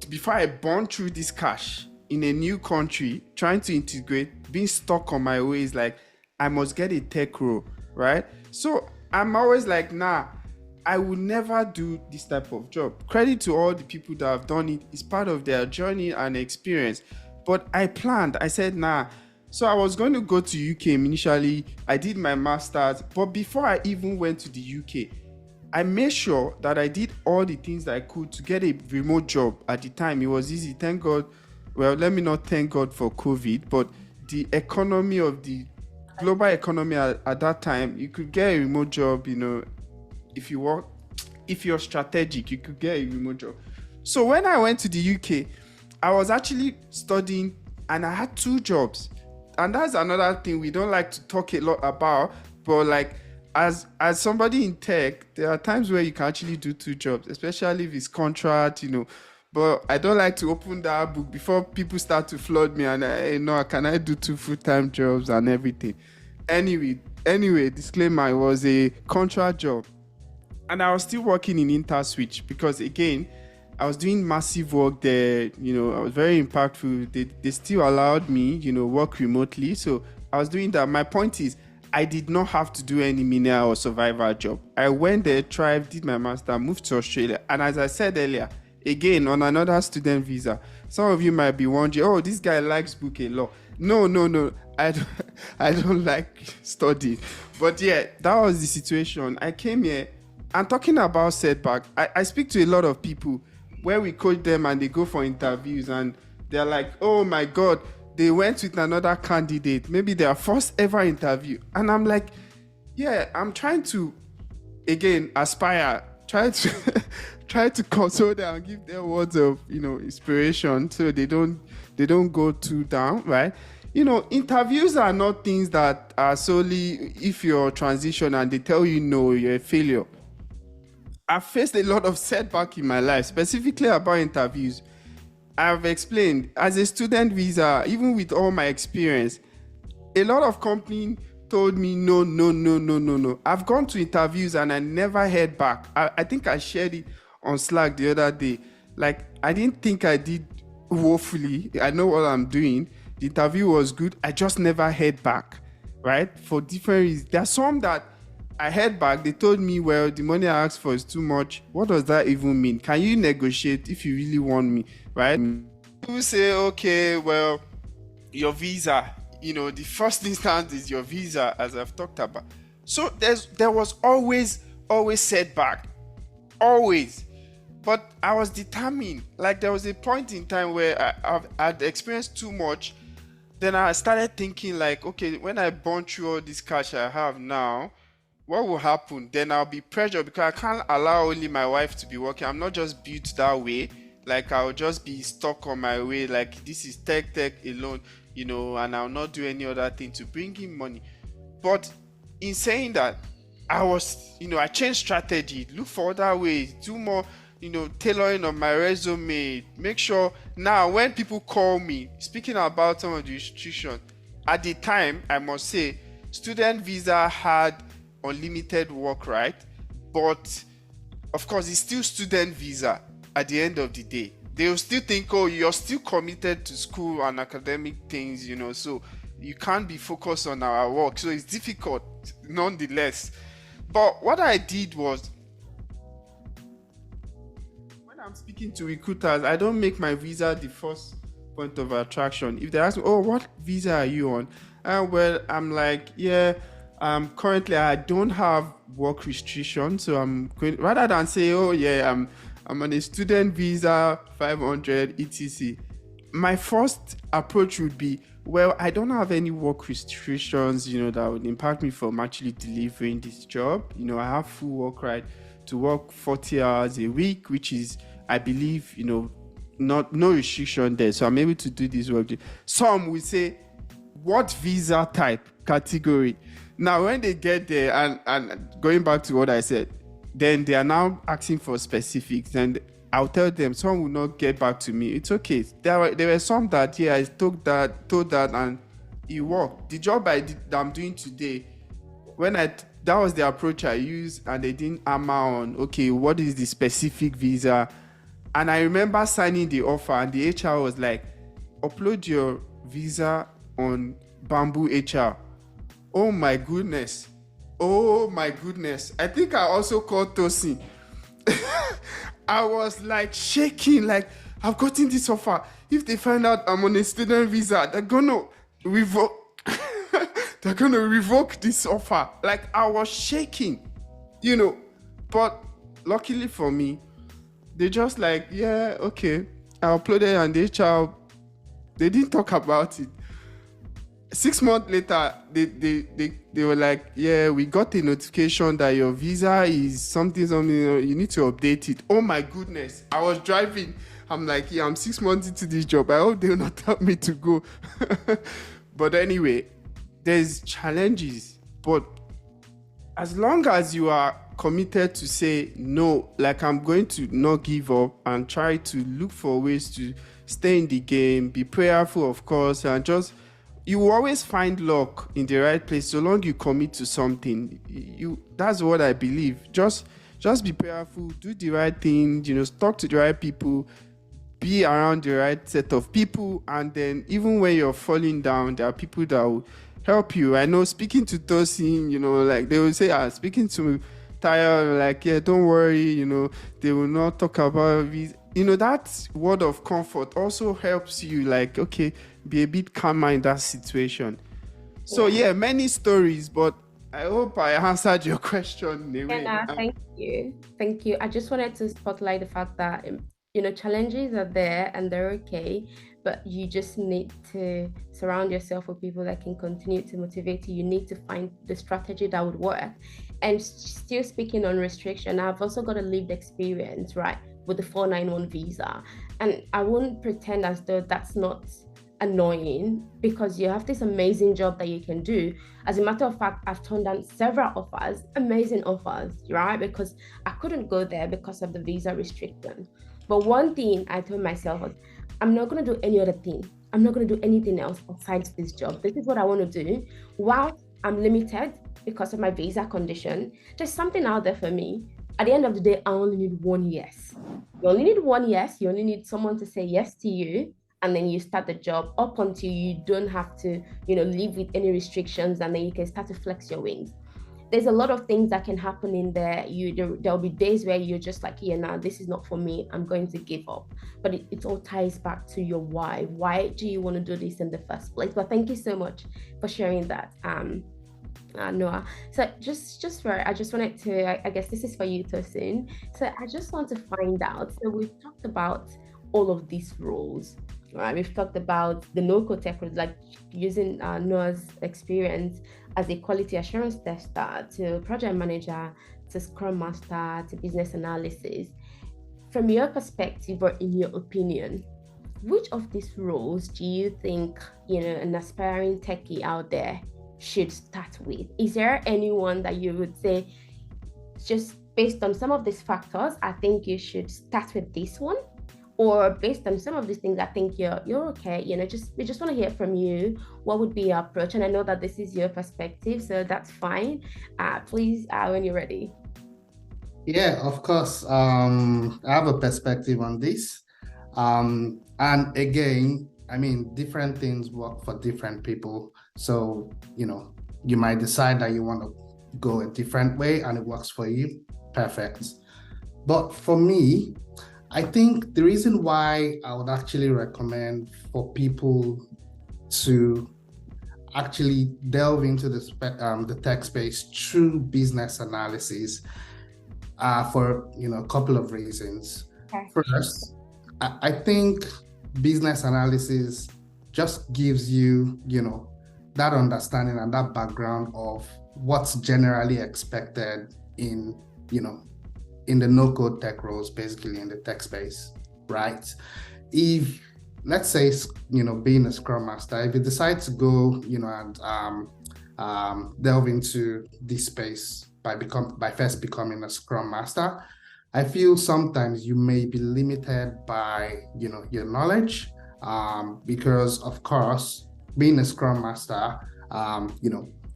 before I burn through this cash in a new country, trying to integrate, being stuck on my ways, like I must get a tech role, right? So I'm always like, nah, I will never do this type of job. Credit to all the people that have done it. It's part of their journey and experience. But I said, nah. So I was going to go to UK initially. I did my master's. But before I even went to the UK, I made sure that I did all the things that I could to get a remote job. At the time, it was easy. Thank God. Well, let me not thank God for COVID, but the economy of the global economy at that time, you could get a remote job, if you're strategic, you could get a remote job. So when I went to the UK, I was actually studying and I had 2 jobs. And that's another thing we don't like to talk a lot about, but like as somebody in tech, there are times where you can actually do 2 jobs, especially if it's contract, but I don't like to open that book before people start to flood me and can I do 2 full-time jobs and everything. Anyway, disclaimer, it was a contract job. And I was still working in InterSwitch because, again, I was doing massive work there. I was very impactful. They still allowed me, work remotely. So I was doing that. My point is, I did not have to do any menial or survival job. I went there, tried, did my master, moved to Australia. And as I said earlier, again, on another student visa. Some of you might be wondering, oh, this guy likes book a lot. No. I don't like studying. But yeah, that was the situation. I came here. And talking about setback, I speak to a lot of people where we coach them and they go for interviews and they're like, oh my God, they went with another candidate, maybe their first ever interview. And I'm like, yeah, I'm trying to, again, aspire, try to console them and give them words of, inspiration so they don't go too down, right? Interviews are not things that are solely if you're transition and they tell you no, you're a failure. I've faced a lot of setback in my life, specifically about interviews. I've explained, as a student visa, even with all my experience, a lot of companies told me no. I've gone to interviews and I never heard back. I think I shared it on Slack the other day. Like, I didn't think I did woefully. I know what I'm doing. The interview was good. I just never heard back, right? For different reasons. There are some that I heard back, they told me, well, the money I asked for is too much. What does that even mean? Can you negotiate if you really want me, right? People say, okay, well, your visa, the first instance is your visa, as I've talked about. So there was always setback, always. But I was determined. Like, there was a point in time where I'd experienced too much. Then I started thinking like, okay, when I burn through all this cash I have now, what will happen? Then I'll be pressured because I can't allow only my wife to be working. I'm not just built that way. Like, I'll just be stuck on my way. Like, this is tech alone, and I'll not do any other thing to bring in money. But in saying that, I changed strategy, look for other ways, do more, tailoring of my resume, make sure now when people call me, speaking about some of the restrictions, at the time, I must say, student visa had unlimited work, right? But of course, it's still student visa at the end of the day. They'll still think, oh, you're still committed to school and academic things, so you can't be focused on our work. So it's difficult nonetheless. But what I did was, when I'm speaking to recruiters, I don't make my visa the first point of attraction. If they ask me, oh, what visa are you on? Well, I'm like, yeah, currently I don't have work restrictions, so I'm going, rather than say, oh yeah, I'm on a student visa 500 etc. my first approach would be, well, I don't have any work restrictions, that would impact me from actually delivering this job. I have full work right to work 40 hours a week, which is, I believe, no restriction there. So I'm able to do this work. Some will say, what visa type category? Now, when they get there, and going back to what I said, then they are now asking for specifics, and I'll tell them some will not get back to me. It's okay. There were some that, I told that, and it worked. The job that I'm doing today, that was the approach I used, and they didn't hammer on, okay, what is the specific visa? And I remember signing the offer, and the HR was like, upload your visa on Bamboo HR. Oh my goodness. I think I also called Tosin. I was like shaking, like, I've gotten this offer. If they find out I'm on a student visa, they're gonna revoke this offer. Like, I was shaking, but luckily for me, they just like, yeah, okay. I uploaded, and they didn't talk about it. 6 months later, they were like, yeah, we got a notification that your visa is something, you need to update it. Oh my goodness. I was driving. I'm like, yeah, I'm 6 months into this job. I hope they will not tell me to go. But anyway, there's challenges. But as long as you are committed to say no, like, I'm going to not give up and try to look for ways to stay in the game, be prayerful, of course, and you will always find luck in the right place so long you commit to something. That's what I believe. Just be prayerful, do the right thing, talk to the right people, be around the right set of people, and then even when you're falling down, there are people that will help you. I know, speaking to Tosin, like, they will say, speaking to Tayo, like, yeah, don't worry, they will not talk about this. That word of comfort also helps you, like, okay, be a bit calmer in that situation. So yeah, many stories, but I hope I answered your question. Thank you. I just wanted to spotlight the fact that challenges are there and they're okay, but you just need to surround yourself with people that can continue to motivate you. You need to find the strategy that would work. And still speaking on restriction, I've also got a lived experience, right, with the 491 visa, and I won't pretend as though that's not annoying, because you have this amazing job that you can do. As a matter of fact, I've turned down several offers, amazing offers, right, because I couldn't go there because of the visa restriction. But one thing I told myself was, I'm not going to do any other thing. I'm not going to do anything else outside this job. This is what I want to do. While I'm limited because of my visa condition, there's something out there for me. At the end of the day, I only need one yes. You only need one yes. You only need someone to say yes to you, and then you start the job up until you don't have to, live with any restrictions, and then you can start to flex your wings. There's a lot of things that can happen in there. There'll be days where you're just like, yeah, nah, this is not for me. I'm going to give up. But it all ties back to your why. Why do you want to do this in the first place? But thank you so much for sharing that, Noah. So I just wanted to, I guess this is for you, Tosin. So I just want to find out. So we've talked about all of these roles, right? We've talked about the no-code tech, like using Noah's experience as a quality assurance tester, to project manager, to Scrum Master, to business analysis. From your perspective, or in your opinion, which of these roles do you think, an aspiring techie out there should start with? Is there anyone that you would say, just based on some of these factors, I think you should start with this one? Or based on some of these things, I think you're okay. We just want to hear from you. What would be your approach? And I know that this is your perspective, so that's fine. Please, when you're ready. Yeah, of course. I have a perspective on this. And again, I mean, different things work for different people. So, you might decide that you want to go a different way and it works for you. Perfect. But for me, I think the reason why I would actually recommend for people to actually delve into the tech space through business analysis for a couple of reasons. Okay. First, I think business analysis just gives you, that understanding and that background of what's generally expected in, in the no-code tech roles, basically in the tech space, right? If, let's say, being a Scrum Master, if you decide to go, and delve into this space by first becoming a Scrum Master, I feel sometimes you may be limited by, your knowledge, because of course, being a Scrum Master,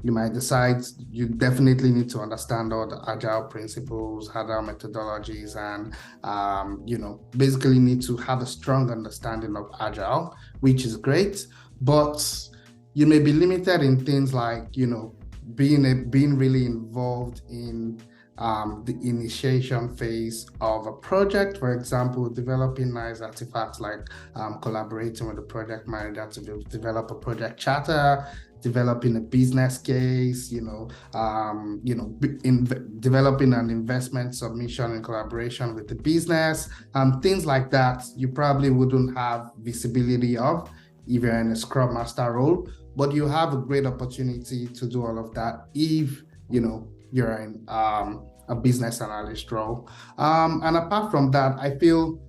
you might decide you definitely need to understand all the Agile principles, Agile methodologies, and, basically need to have a strong understanding of Agile, which is great, but you may be limited in things like, being really involved in the initiation phase of a project, for example, developing nice artifacts like collaborating with the project manager to develop a project charter, developing a business case, developing an investment submission in collaboration with the business, things like that. You probably wouldn't have visibility of if you're in a Scrum Master role, but you have a great opportunity to do all of that if, you're in a business analyst role. And apart from that, I feel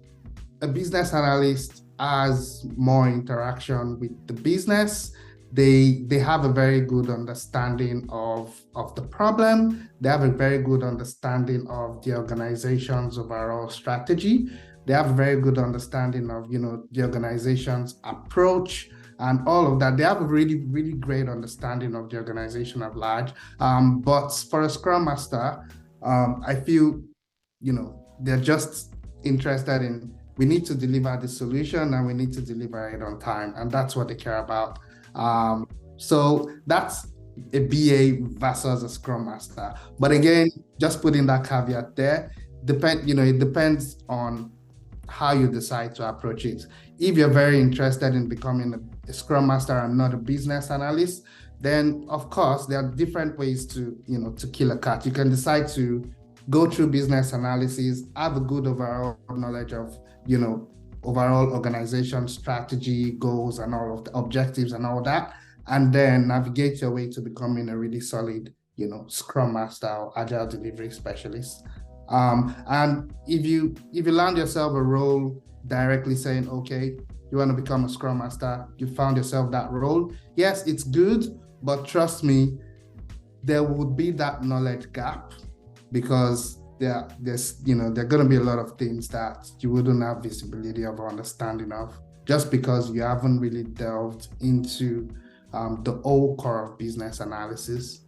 a business analyst has more interaction with the business. They have a very good understanding of the problem. They have a very good understanding of the organization's overall strategy. They have a very good understanding of, the organization's approach and all of that. They have a really, really great understanding of the organization at large. But for a Scrum Master, I feel, they're just interested in, we need to deliver the solution and we need to deliver it on time. And that's what they care about. So that's a BA versus a Scrum Master. But again, just putting that caveat there, it depends on how you decide to approach it. If you're very interested in becoming a Scrum Master and not a business analyst, then of course there are different ways to kill a cat. You can decide to go through business analysis, have a good overall knowledge of overall organization strategy, goals, and all of the objectives and all that, and then navigate your way to becoming a really solid Scrum Master or Agile delivery specialist. And if you land yourself a role directly saying, okay, you want to become a Scrum Master, you found yourself that role, yes, it's good, but trust me, there would be that knowledge gap, because there's going to be a lot of things that you wouldn't have visibility of or understanding of, just because you haven't really delved into the whole core of business analysis.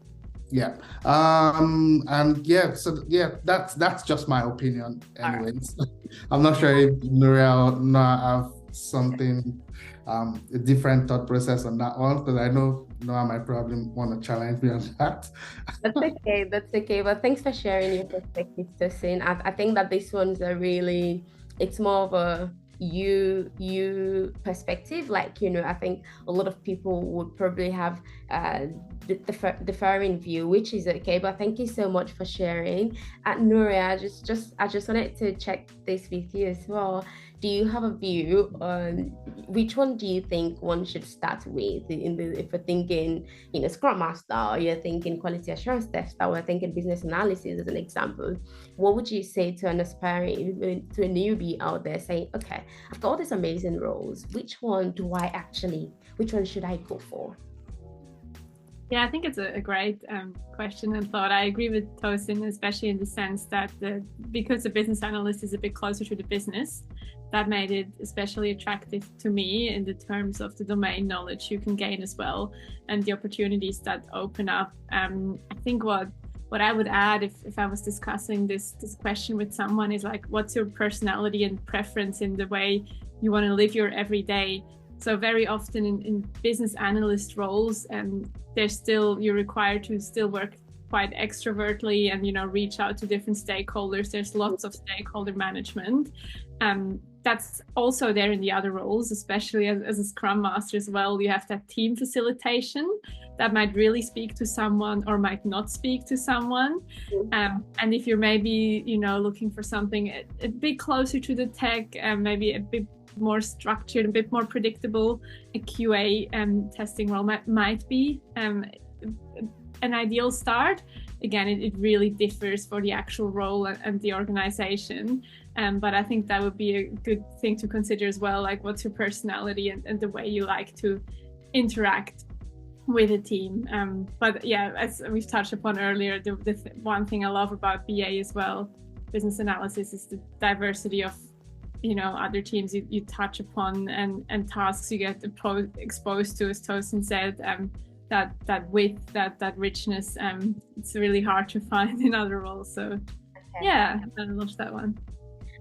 Yeah. And yeah, so yeah, that's just my opinion anyways. Right. I'm not sure if Nuria or Noah have something, a different thought process on that one, because I know Noah might probably want to challenge me on that. That's okay. Well, thanks for sharing your perspective, Tosin. I think that this one's it's more of a you perspective. Like, I think a lot of people would probably have the differing view, which is okay, but thank you so much for sharing. Nuria, I just wanted to check this with you as well. Do you have a view on which one do you think one should start with if we're thinking, Scrum Master, or you're thinking quality assurance tester, or thinking business analysis as an example? What would you say to an aspiring, to a newbie out there saying, okay, I've got all these amazing roles, which one should I go for? Yeah, I think it's a great question and thought. I agree with Tosin, especially in the sense that because the business analyst is a bit closer to the business, that made it especially attractive to me in the terms of the domain knowledge you can gain as well, and the opportunities that open up. I think what I would add if I was discussing this question with someone is like, what's your personality and preference in the way you want to live your everyday? So very often in business analyst roles, you're required to still work quite extrovertly and reach out to different stakeholders. There's lots of stakeholder management. That's also there in the other roles, especially as a Scrum Master as well. You have that team facilitation that might really speak to someone or might not speak to someone. And if you're maybe looking for something a bit closer to the tech and maybe a bit more structured, a bit more predictable, a QA testing role might be an ideal start. Again, it really differs for the actual role and the organization. But I think that would be a good thing to consider as well, like what's your personality and the way you like to interact with a team. But yeah, as we've touched upon earlier, the one thing I love about BA as well, business analysis, is the diversity of other teams you touch upon and tasks you get exposed to, as Tosin said. That width, that richness, it's really hard to find in other roles. So yeah, I love that one.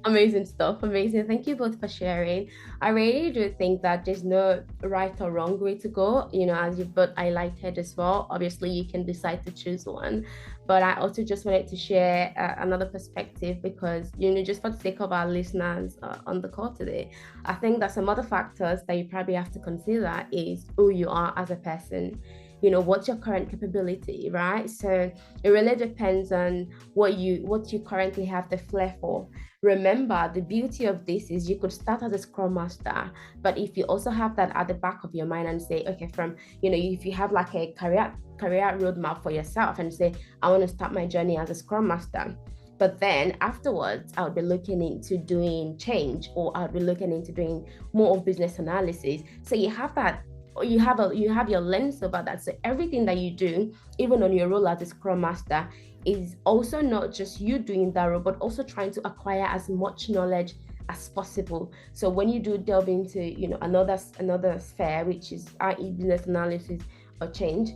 Amazing stuff. Amazing. Thank you both for sharing. I really do think that there's no right or wrong way to go, as you've both highlighted as well. Obviously, you can decide to choose one. But I also just wanted to share another perspective because, just for the sake of our listeners on the call today, I think that some other factors that you probably have to consider is who you are as a person. What's your current capability, right? So it really depends on what you currently have the flair for. Remember, the beauty of this is you could start as a Scrum Master, but if you also have that at the back of your mind and say, okay, from, if you have like a career roadmap for yourself and say, I want to start my journey as a Scrum Master, but then afterwards, I would be looking into doing change, or I would be looking into doing more of business analysis. So you have that, you have your lens over that. So everything that you do, even on your role as a Scrum Master, is also not just you doing that role, but also trying to acquire as much knowledge as possible. So when you do delve into another sphere, which is i.e. business analysis or change,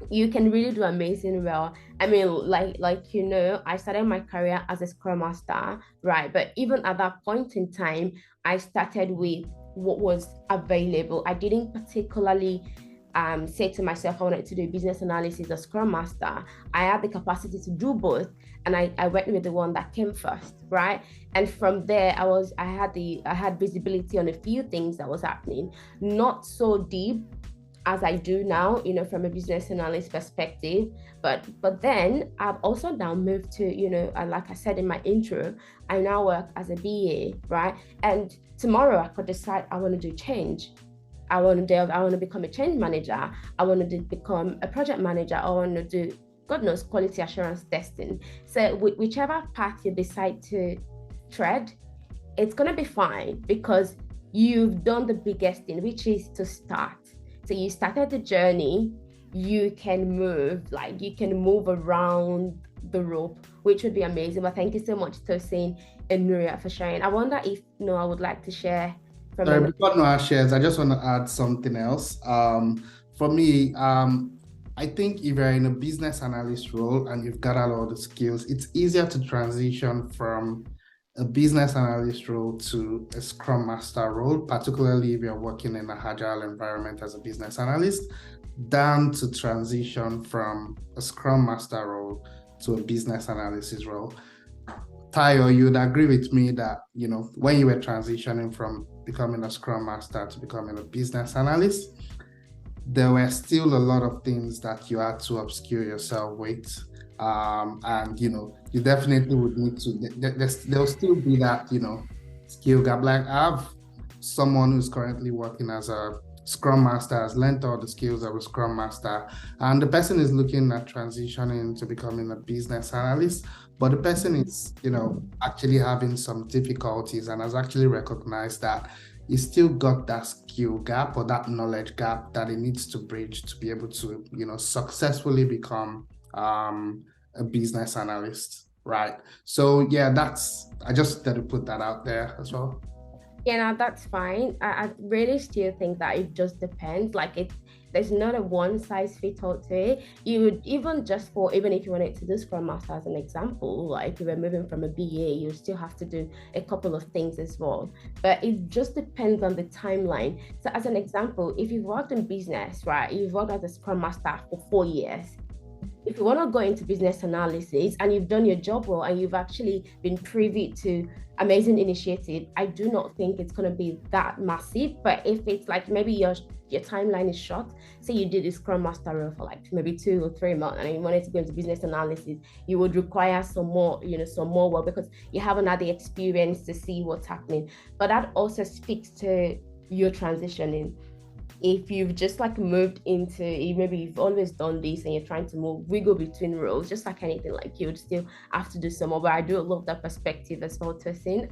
you can really do amazing well. I mean, I started my career as a Scrum Master, right? But even at that point in time, I started with what was available. I didn't particularly say to myself I wanted to do business analysis or Scrum Master. I had the capacity to do both, and I went with the one that came first, right? And from there, I had visibility on a few things that was happening, not so deep as I do now, from a business analyst perspective. But then I've also now moved to, like I said in my intro, I now work as a BA, right? And tomorrow I could decide I want to do change. I want to become a change manager. I want to become a project manager. I want to do, God knows, quality assurance testing. So whichever path you decide to tread, it's going to be fine because you've done the biggest thing, which is to start. So you started the journey, you can move around the rope, which would be amazing. But thank you so much, Tosin and Nuria, for sharing. I wonder if Noah would like to share. Before Noah shares, I just want to add something else. For me, I think if you're in a business analyst role and you've got all the skills, it's easier to transition from a business analyst role to a Scrum Master role, particularly if you're working in an Agile environment as a business analyst, than to transition from a Scrum Master role to a business analysis role. Tayo, you'd agree with me that, when you were transitioning from becoming a Scrum Master to becoming a business analyst, there were still a lot of things that you had to upskill yourself with. And you definitely would need to, there'll still be that skill gap. Like I have someone who's currently working as a Scrum Master, has learned all the skills of a Scrum Master, and the person is looking at transitioning to becoming a business analyst, but the person is actually having some difficulties and has actually recognized that he's still got that skill gap or that knowledge gap that he needs to bridge to be able to successfully become a business analyst, right? So yeah, I just had to put that out there as well. Yeah, no, that's fine. I really still think that it just depends. There's not a one size fits all to it. You would even if you wanted to do Scrum Master as an example, like if you were moving from a BA, you still have to do a couple of things as well. But it just depends on the timeline. So as an example, if you've worked in business, right, you've worked as a Scrum Master for 4 years, if you want to go into business analysis and you've done your job well and you've actually been privy to amazing initiative, I do not think it's going to be that massive. But if it's like maybe your timeline is short, say you did a Scrum Master role for like maybe 2 or 3 months and you wanted to go into business analysis, you would require some more work because you haven't had the experience to see what's happening. But that also speaks to your transitioning. If you've just like moved into, maybe you've always done this and you're trying to wiggle between roles, just like anything, like you would still have to do some more. But I do love that perspective as well, Tosin.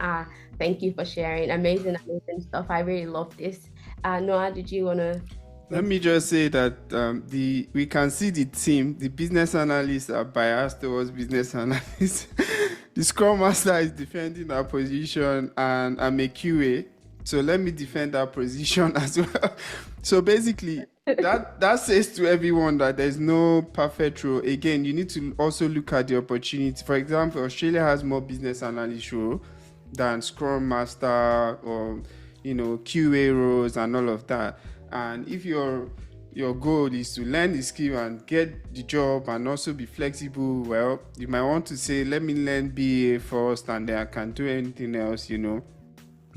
Thank you for sharing. Amazing stuff. I really love this. Noah, did you want to? Let me just say that we can see the team, the business analysts are biased towards business analysts. The Scrum Master is defending our position, and I'm a QA. So let me defend that position as well. So basically, that says to everyone that there's no perfect role. Again, you need to also look at the opportunity. For example, Australia has more business analyst role than Scrum Master or QA roles and all of that. And if your goal is to learn the skill and get the job and also be flexible, well, you might want to say, let me learn BA first and then I can do anything else,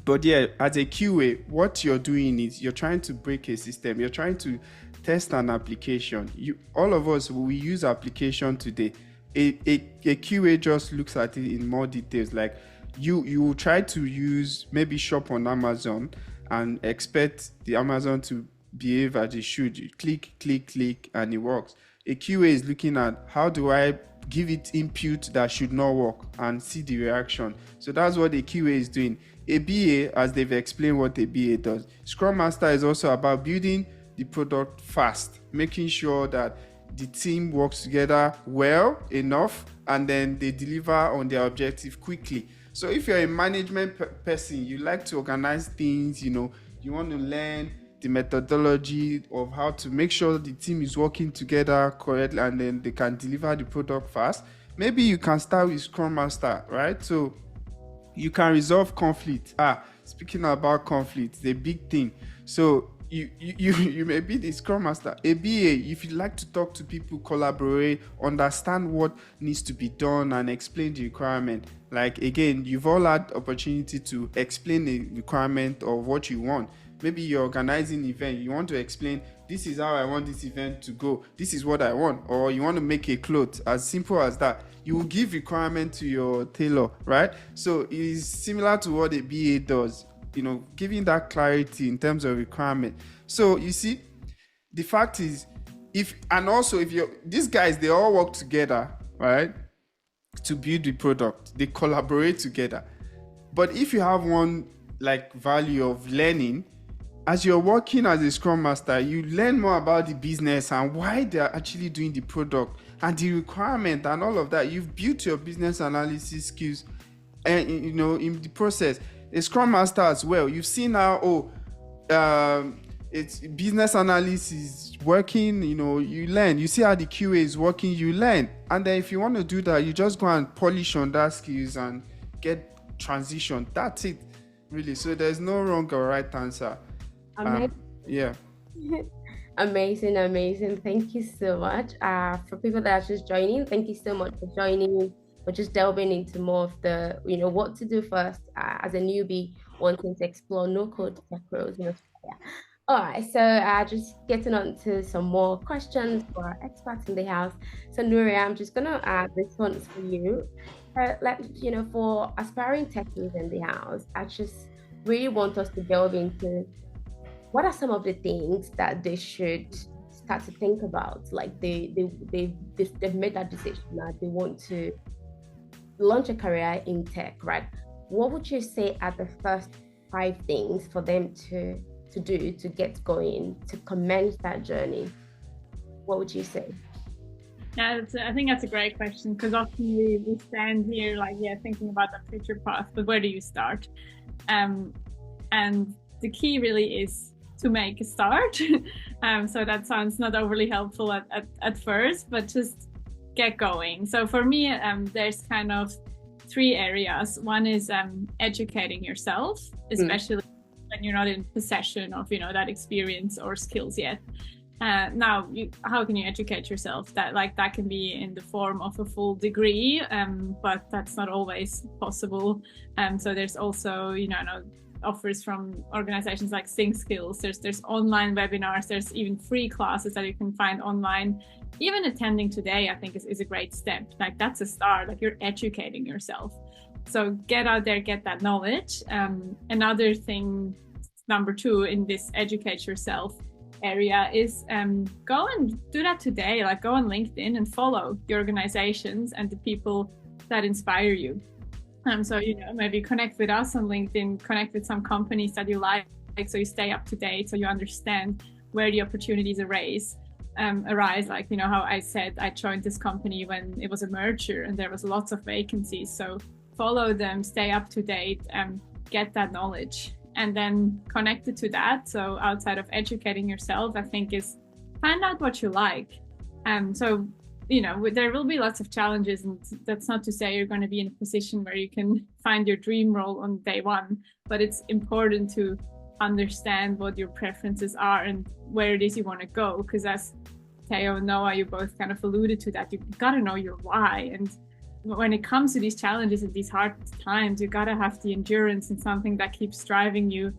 But yeah, as a QA, what you're doing is you're trying to break a system. You're trying to test an application. All of us, we use application today. A QA just looks at it in more details. Like you will try to use, maybe shop on Amazon and expect the Amazon to behave as it should. You click, and it works. A QA is looking at, how do I give it input that should not work and see the reaction. So that's what a QA is doing. A BA, as they've explained what a BA does. Scrum Master is also about building the product fast, making sure that the team works together well enough and then they deliver on their objective quickly. So if you're a management person, you like to organize things, you want to learn the methodology of how to make sure the team is working together correctly and then they can deliver the product fast. Maybe you can start with Scrum Master, right? So you can resolve conflict. Speaking about conflict, it's a big thing. So you may be the Scrum Master. A BA, if you like to talk to people, collaborate, understand what needs to be done and explain the requirement. Like again, you've all had opportunity to explain the requirement of what you want. Maybe you're organizing an event, you want to explain, this is how I want this event to go, this is what I want, or you want to make a cloth, as simple as that. You will give requirement to your tailor, right? So it is similar to what a BA does, giving that clarity in terms of requirement. So you see, the fact is, if these guys, they all work together, right, to build the product, they collaborate together. But if you have one value of learning, as you're working as a Scrum Master, you learn more about the business and why they're actually doing the product and the requirement and all of that. You've built your business analysis skills and in the process. A Scrum Master as well, you've seen how it's business analysis is working, you learn. You see how the QA is working, you learn. And then if you want to do that, you just go and polish on that skills and get transition. That's it, really. So there's no wrong or right answer. Yeah. Amazing. Thank you so much. For people that are just joining, thank you so much for joining. We're just delving into more of the, what to do first as a newbie wanting to explore no-code tech roles in Australia. All right, so just getting on to some more questions for our experts in the house. So Nuria, I'm just gonna add this one for you. For aspiring techies in the house, I just really want us to delve into what are some of the things that they should start to think about? Like they've made that decision that they want to launch a career in tech, right? What would you say are the first 5 things for them to do to get going, to commence that journey? What would you say? Yeah, I think that's a great question, because often we stand here thinking about the future path, but where do you start? And the key really is to make a start. So that sounds not overly helpful at first, but just get going. So for me, there's kind of 3 areas. One is educating yourself, especially when you're not in possession of that experience or skills yet. Now, how can you educate yourself? That can be in the form of a full degree, but that's not always possible. So there's also, offers from organizations like Think Skills. There's online webinars. There's even free classes that you can find online. Even attending today, I think, is a great step. Like, that's a start. Like, you're educating yourself. So get out there, get that knowledge. Another thing, number 2 in this educate yourself area is go and do that today. Like, go on LinkedIn and follow the organizations and the people that inspire you. So, maybe connect with us on LinkedIn, connect with some companies that you like, so you stay up to date, so you understand where the opportunities arise. Like, how I said, I joined this company when it was a merger and there was lots of vacancies. So follow them, stay up to date, and get that knowledge. And then connected to that, so outside of educating yourself, I think, is find out what you like. So, there will be lots of challenges, and that's not to say you're going to be in a position where you can find your dream role on day one, but it's important to understand what your preferences are and where it is you want to go. Because as Theo and Noah, you both kind of alluded to that, you've got to know your why. And when it comes to these challenges and these hard times, you got to have the endurance and something that keeps driving you,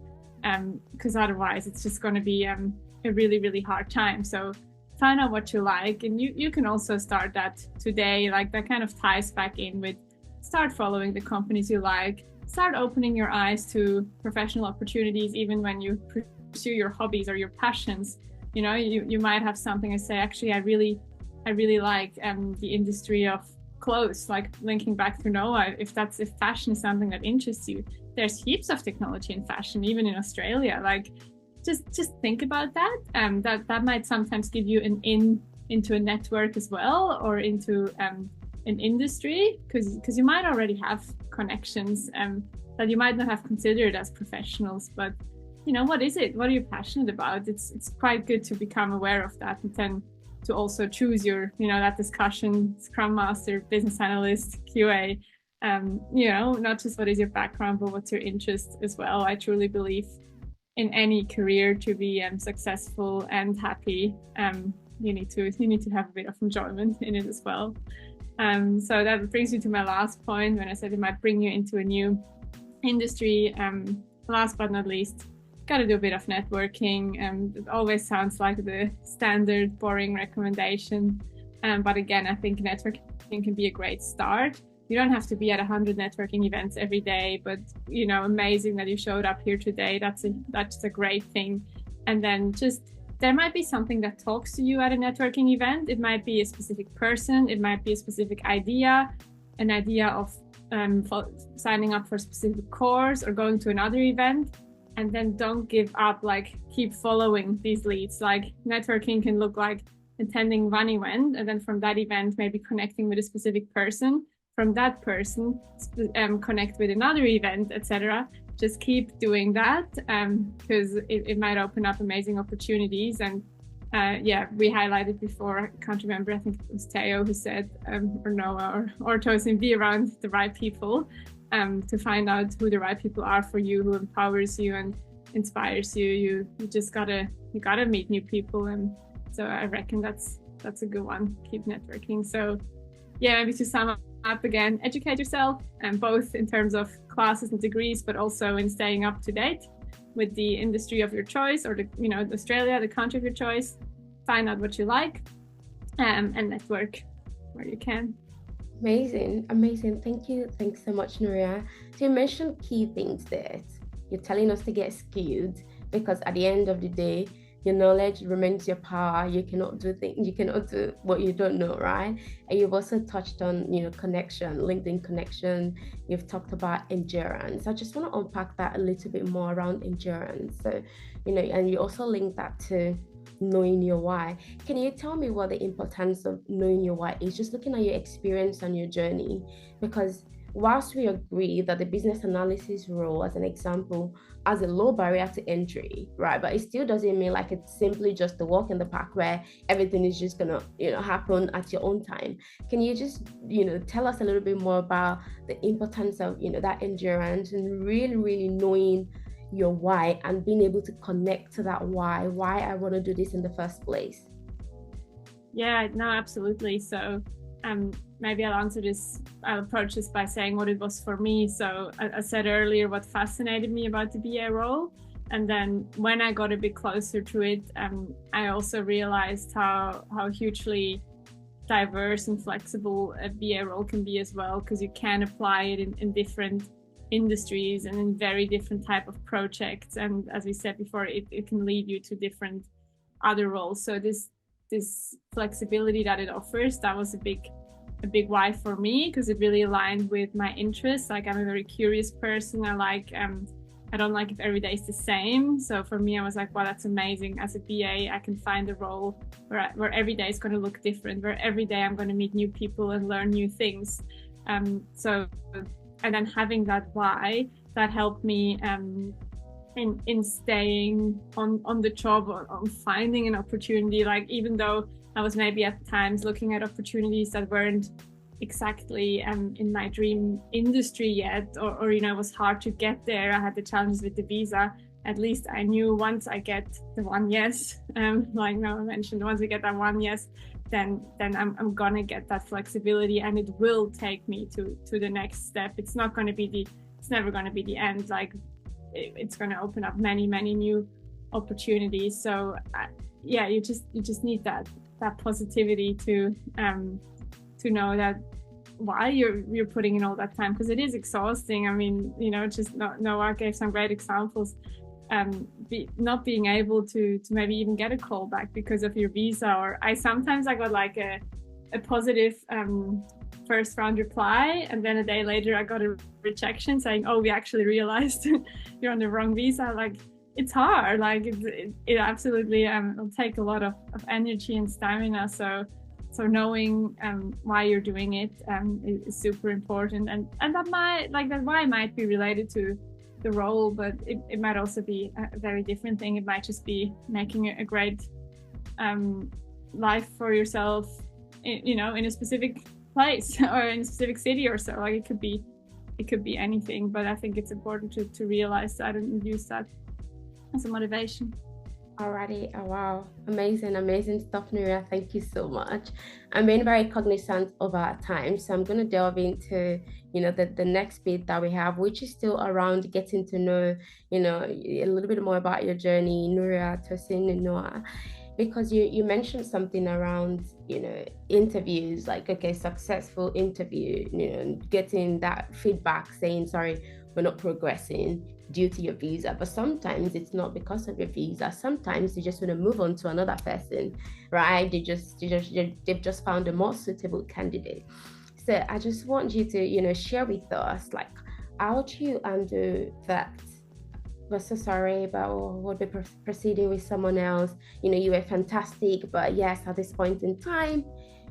because otherwise it's just going to be a really, really hard time. So find out what you like, and you can also start that today. Like, that kind of ties back in with start following the companies you like, start opening your eyes to professional opportunities, even when you pursue your hobbies or your passions. You might have something to say, actually, I really like the industry of clothes, like linking back to Noah. If fashion is something that interests you, there's heaps of technology in fashion, even in Australia. Like, just think about that. That might sometimes give you an in into a network as well, or into an industry, because you might already have connections that you might not have considered as professionals. But what is it? What are you passionate about? It's quite good to become aware of that, and then to also choose your, that discussion, Scrum Master, Business Analyst, QA, not just what is your background, but what's your interest as well. I truly believe in any career, to be successful and happy, you need to have a bit of enjoyment in it as well. So that brings me to my last point, when I said it might bring you into a new industry. Last but not least, got to do a bit of networking. It always sounds like the standard boring recommendation, but again, I think networking can be a great start. You don't have to be at 100 networking events every day, but amazing that you showed up here today. That's a great thing. And then there might be something that talks to you at a networking event. It might be a specific person, it might be a specific idea, an idea of signing up for a specific course or going to another event. And then don't give up, like, keep following these leads. Like, networking can look like attending one event, and then from that event, maybe connecting with a specific person. From that person, connect with another event, etc. Just keep doing that, because it might open up amazing opportunities. And we highlighted before, I can't remember, I think it was Theo who said, or Noah or Tosin, be around the right people, to find out who the right people are for you, who empowers you and inspires you. You just gotta meet new people. And so I reckon that's a good one. Keep networking. So maybe to sum up again, educate yourself, and both in terms of classes and degrees, but also in staying up to date with the industry of your choice, or Australia, the country of your choice. Find out what you like, and network where you can. Amazing. Thank you. Thanks so much, Nuria. So you mentioned key things there. You're telling us to get skilled, because at the end of the day, your knowledge remains your power. You cannot do what you don't know, right? And you've also touched on, connection, LinkedIn connection. You've talked about endurance. I just want to unpack that a little bit more around endurance. So, and you also link that to knowing your why. Can you tell me what the importance of knowing your why is? Just looking at your experience and your journey, because whilst we agree that the business analysis role, as an example, has a low barrier to entry, right? But it still doesn't mean like it's simply just a walk in the park where everything is just gonna, happen at your own time. Can you just, tell us a little bit more about the importance of, that endurance, and really, really knowing, your why and being able to connect to that why I want to do this in the first place? Yeah, no, absolutely. So maybe I'll approach this by saying what it was for me. So I said earlier what fascinated me about the BA role. And then when I got a bit closer to it, I also realized how hugely diverse and flexible a BA role can be as well, because you can apply it in different industries and in very different type of projects. And as we said before, it can lead you to different other roles. So this flexibility that it offers, that was a big why for me, because it really aligned with my interests. Like, I'm a very curious person. I don't like if every day is the same. So for me, I was like, wow, that's amazing. As a BA, I can find a role where every day is going to look different, where every day I'm going to meet new people and learn new things. And then having that why, that helped me in staying on the job, on finding an opportunity. Like, even though I was maybe at times looking at opportunities that weren't exactly in my dream industry yet, or it was hard to get there. I had the challenges with the visa. At least I knew once I get the one yes, like Noah mentioned, once I get that one yes, then I'm gonna get that flexibility, and it will take me to the next step. It's never going to be the end. Like, it's going to open up many new opportunities. So you just need that positivity to know that why you're putting in all that time, because it is exhausting. I mean, just Noah gave some great examples. Not being able to maybe even get a call back because of your visa, or I got like a positive first round reply, and then a day later I got a rejection saying, oh, we actually realized you're on the wrong visa. Like, it's hard. Like, it absolutely will take a lot of energy and stamina. So knowing why you're doing it is super important, and that why might be related to the role, but it might also be a very different thing. It might just be making a great life for yourself, in a specific place or in a specific city or so. Like, it could be anything, but I think it's important to realize that and use that as a motivation. Alrighty. Oh, wow. Amazing stuff, Nuria. Thank you so much. I'm being very cognizant of our time, so I'm going to delve into, the next bit that we have, which is still around getting to know, a little bit more about your journey, Nuria, Tosin, and Noah. Because you mentioned something around, interviews, like, okay, successful interview, getting that feedback saying, sorry, we're not progressing due to your visa. But sometimes it's not because of your visa. Sometimes you just want to move on to another person, right? They've just found a more suitable candidate. So I just want you to, share with us, like, how do you undo that? We're so sorry, but we'll be proceeding with someone else. You were fantastic, but yes, at this point in time,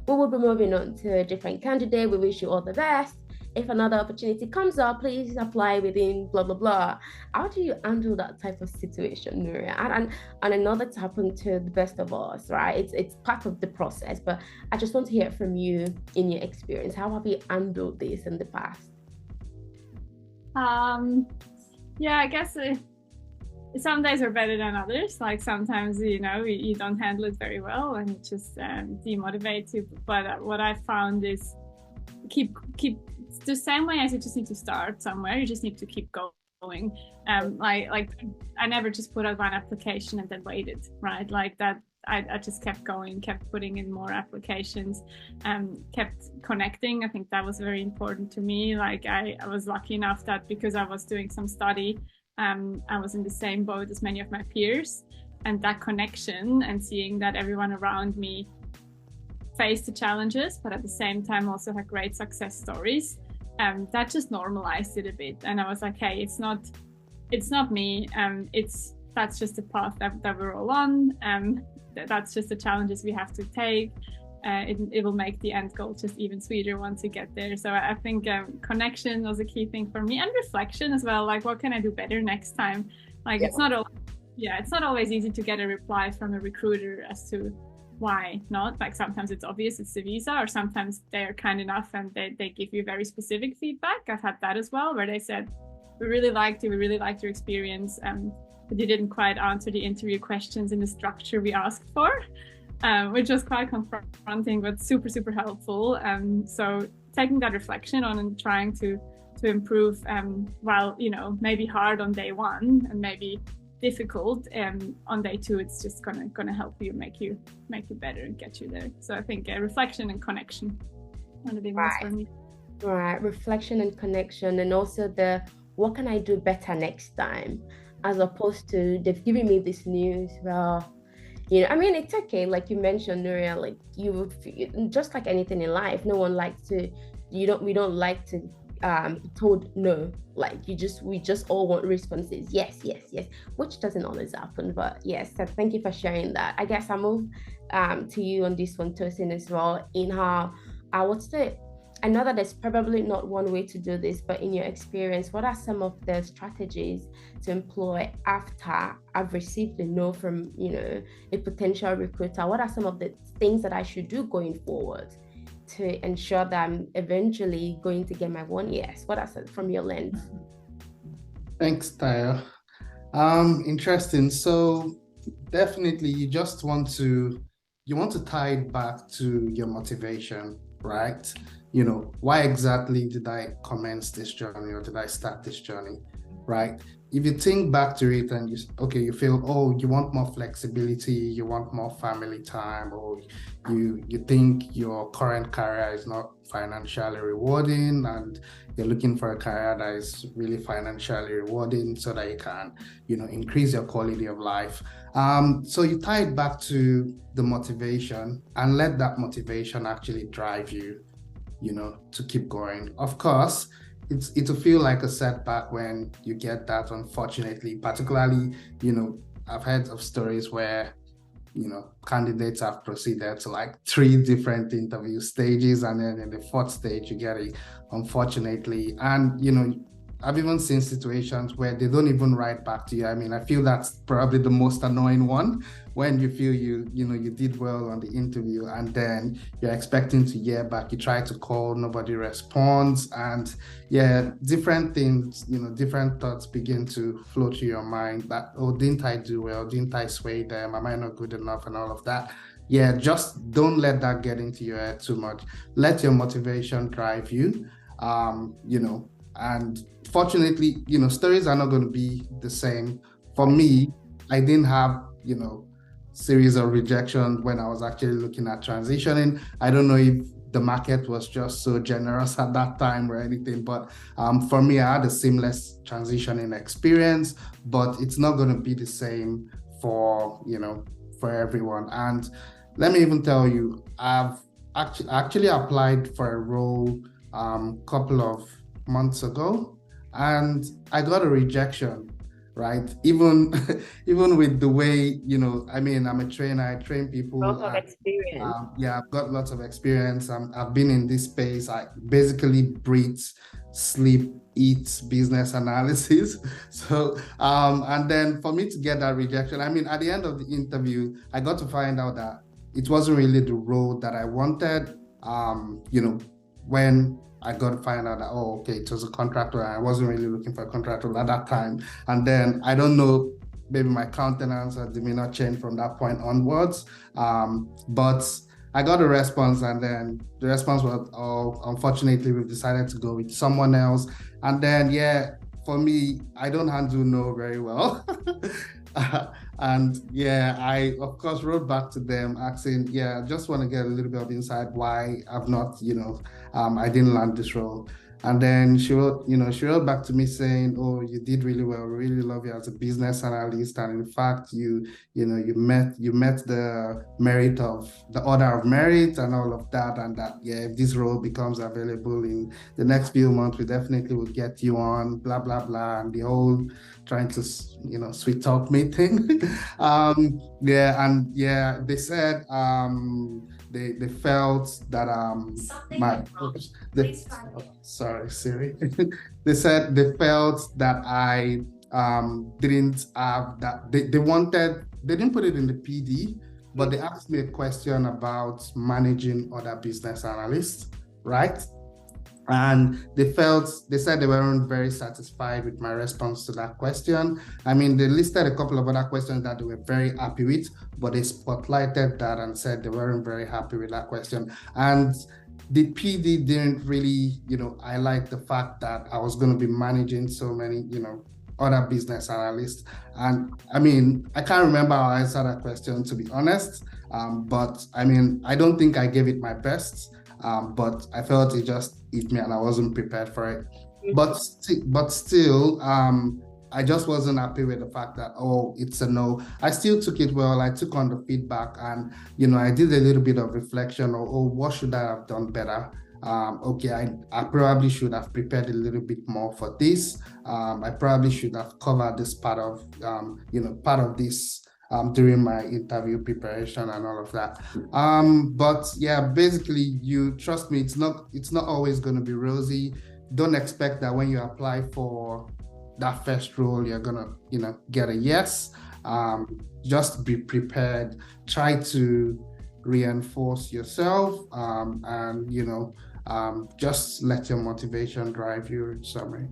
we will be moving on to a different candidate. We wish you all the best. If another opportunity comes up, please apply within blah, blah, blah. How do you handle that type of situation, Nuria? And I know that's happened to the best of us, right? It's part of the process, but I just want to hear from you in your experience. How have you handled this in the past? Yeah, I guess some days are better than others. Like, sometimes, you don't handle it very well and it just demotivates you. But what I found is keep the same way as you just need to start somewhere. You just need to keep going. Like I never just put out one application and then waited, right? Like that. I just kept going, kept putting in more applications, kept connecting. I think that was very important to me. Like, I was lucky enough that because I was doing some study, I was in the same boat as many of my peers, and that connection and seeing that everyone around me faced the challenges, but at the same time also had great success stories, that just normalized it a bit. And I was like, hey, it's not me. That's just the path that we're all on. That's just the challenges we have to take. It will make the end goal just even sweeter once you get there. So I think connection was a key thing for me, and reflection as well. Like, what can I do better next time? Like, it's not always easy to get a reply from a recruiter as to why not. Like, sometimes it's obvious, it's the visa, or sometimes they're kind enough and they give you very specific feedback. I've had that as well, where they said, we really liked you. We really liked your experience. But you didn't quite answer the interview questions in the structure we asked for, which was quite confronting, but super, super helpful. So taking that reflection on and trying to improve, while, you know, maybe hard on day one and maybe difficult, on day two, it's just gonna help you, make you better and get you there. So I think reflection and connection are the big ones for me. Right, reflection and connection, and also the what can I do better next time, as opposed to they've given me this news. Well, you know, I mean, it's okay. Like you mentioned, Nuria, like you would just like anything in life. No one likes to. We don't like to be told no. Like we just all want responses. Yes, yes, yes, which doesn't always happen. But yes, so thank you for sharing that. I guess I'll move to you on this one, Tosin, as well. In how I know that there's probably not one way to do this, but in your experience, what are some of the strategies to employ after I've received a no from, you know, a potential recruiter? What are some of the things that I should do going forward to ensure that I'm eventually going to get my one yes? What are some from your lens? Thanks, Taya. Interesting. So definitely you want to tie it back to your motivation, right? You know, why exactly did I commence this journey, or did I start this journey, right? If you think back to it and you feel, oh, you want more flexibility, you want more family time, or you think your current career is not financially rewarding and you're looking for a career that is really financially rewarding so that you can, you know, increase your quality of life. So you tie it back to the motivation and let that motivation actually drive you, you know, to keep going. Of course, it'll feel like a setback when you get that, unfortunately. Particularly, you know, I've heard of stories where, you know, candidates have proceeded to like 3 different interview stages, and then in the 4th stage you get it, unfortunately. And, you know, I've even seen situations where they don't even write back to you. I mean, I feel that's probably the most annoying one, when you feel you did well on the interview and then you're expecting to hear back. You try to call, nobody responds, and yeah, different things, you know, different thoughts begin to flow through your mind that, oh, didn't I do well? Didn't I sway them? Am I not good enough? And all of that. Yeah, just don't let that get into your head too much. Let your motivation drive you, you know, and fortunately, you know, stories are not going to be the same. For me, I didn't have, you know, series of rejections when I was actually looking at transitioning. I don't know if the market was just so generous at that time or anything, but for me, I had a seamless transitioning experience, but it's not going to be the same for, you know, for everyone. And let me even tell you, I've actually applied for a role couple of months ago, and I got a rejection, right? Even with the way, you know, I mean, I'm a trainer, I train people. Lots of experience. Yeah, I've got lots of experience. I've been in this space. I basically breathe, sleep, eat business analysis. So, and then for me to get that rejection, I mean, at the end of the interview, I got to find out that it wasn't really the role that I wanted. You know, when I got to find out that, oh, okay, it was a contractor. I wasn't really looking for a contractor at that time. And then I don't know, maybe my countenance may not change from that point onwards. But I got a response, and then the response was, oh, unfortunately, we've decided to go with someone else. And then, yeah, for me, I don't handle no very well. And yeah, I of course wrote back to them asking, yeah, I just want to get a little bit of insight why I've not, you know, I didn't land this role. And then she wrote back to me saying, oh, you did really well. We really love you as a business analyst. And in fact, you met the merit of the order of merit and all of that. And that, yeah, if this role becomes available in the next few months, we definitely will get you on, blah, blah, blah. And the whole trying to, you know, sweet talk me thing. Yeah. And yeah, they said, they felt that sorry, Siri. They said they felt that I didn't have that. They didn't put it in the PD, but they asked me a question about managing other business analysts, right? And they said they weren't very satisfied with my response to that question. I mean, they listed a couple of other questions that they were very happy with, but they spotlighted that and said they weren't very happy with that question. And the PD didn't really, highlight the fact that I was going to be managing so many, other business analysts. And I mean, I can't remember how I answered that question, to be honest. But I mean, I don't think I gave it my best. But I felt it just hit me and I wasn't prepared for it. But still, I just wasn't happy with the fact that, it's a no. I still took it well. I took on the feedback and, I did a little bit of reflection or, what should I have done better? Okay, I probably should have prepared a little bit more for this. I probably should have covered this part of, part of this during my interview preparation and all of that. But yeah, basically, you trust me, it's not always going to be rosy. Don't expect that when you apply for that first role, you're gonna, get a yes. Just be prepared. Try to reinforce yourself, and just let your motivation drive you. In summary.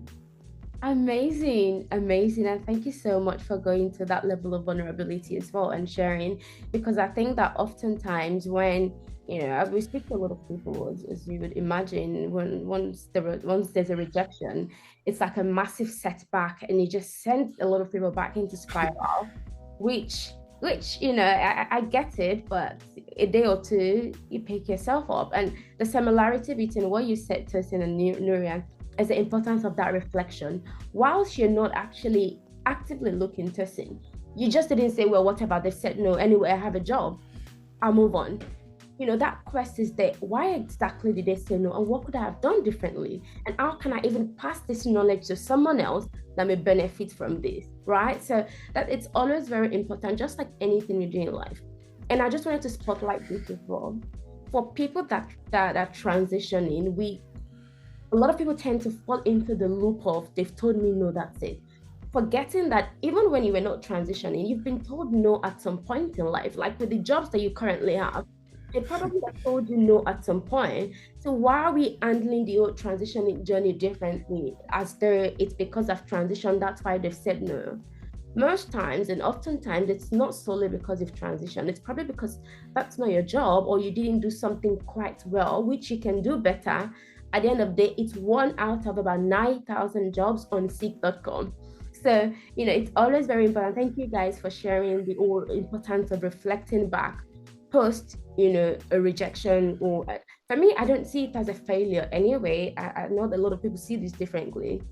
Amazing. And thank you so much for going to that level of vulnerability as well and sharing, because I think that oftentimes when, we speak to a lot of people, as you would imagine, once there's a rejection, it's like a massive setback and it just sends a lot of people back into spiral, which I get it, but a day or two, you pick yourself up. And the similarity between what you said, Tosin and Nuria, is the importance of that reflection. Whilst you're not actually actively looking, Tosin, you just didn't say, well, whatever, they said no, anyway, I have a job, I'll move on. That quest is there. Why exactly did they say no? And what could I have done differently? And how can I even pass this knowledge to someone else that may benefit from this, right? So that it's always very important, just like anything you do in life. And I just wanted to spotlight this as well. For people that are transitioning, a lot of people tend to fall into the loop of, they've told me no, that's it. Forgetting that even when you were not transitioning, you've been told no at some point in life, like with the jobs that you currently have. They probably have told you no at some point. So why are we handling the whole transitioning journey differently, as though it's because of transition, that's why they've said no? Most times, and oftentimes, it's not solely because of transition. It's probably because that's not your job, or you didn't do something quite well, which you can do better. At the end of the day, it's one out of about 9,000 jobs on seek.com. So, it's always very important. Thank you guys for sharing the whole importance of reflecting back post, a rejection. Or for me, I don't see it as a failure anyway. I know that a lot of people see this differently.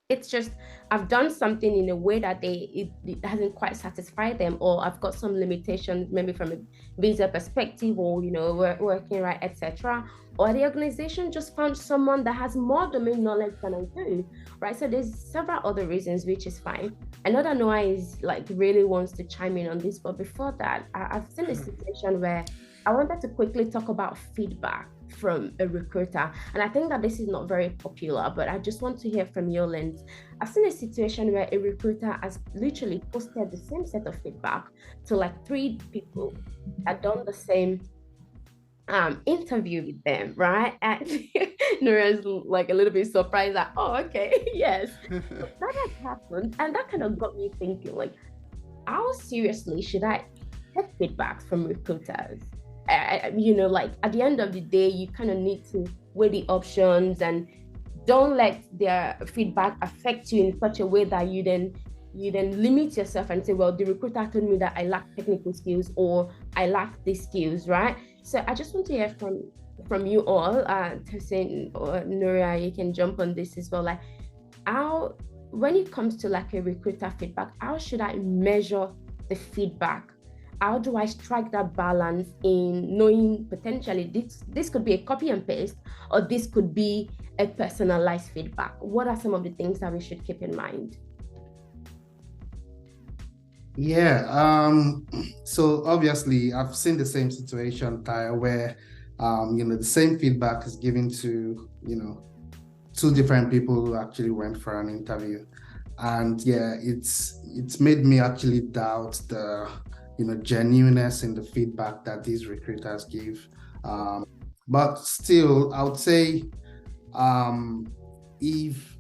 It's just, I've done something in a way that it hasn't quite satisfied them, or I've got some limitations, maybe from a visa perspective, or, working right, etc. Or the organization just found someone that has more domain knowledge than I do, right? So there's several other reasons, which is fine. I know that Noah is really wants to chime in on this, but before that, I've seen a situation where I wanted to quickly talk about feedback from a recruiter. And I think that this is not very popular, but I just want to hear from your lens. I've seen a situation where a recruiter has literally posted the same set of feedback to 3 people that done the same interview with them, right? And Nuria's a little bit surprised, oh, okay, yes. That has happened, and that kind of got me thinking, how seriously should I take feedback from recruiters? At the end of the day, you kind of need to weigh the options and don't let their feedback affect you in such a way that you then limit yourself and say, well, the recruiter told me that I lack technical skills, or I lack these skills, right? So I just want to hear from you all, Tosin or Nuria, you can jump on this as well. How, when it comes to a recruiter feedback, how should I measure the feedback? How do I strike that balance in knowing potentially this could be a copy and paste, or this could be a personalized feedback? What are some of the things that we should keep in mind? Yeah, so obviously I've seen the same situation, Taya, where the same feedback is given to 2 different people who actually went for an interview. And yeah, it's made me actually doubt the genuineness in the feedback that these recruiters give. But still, I would say if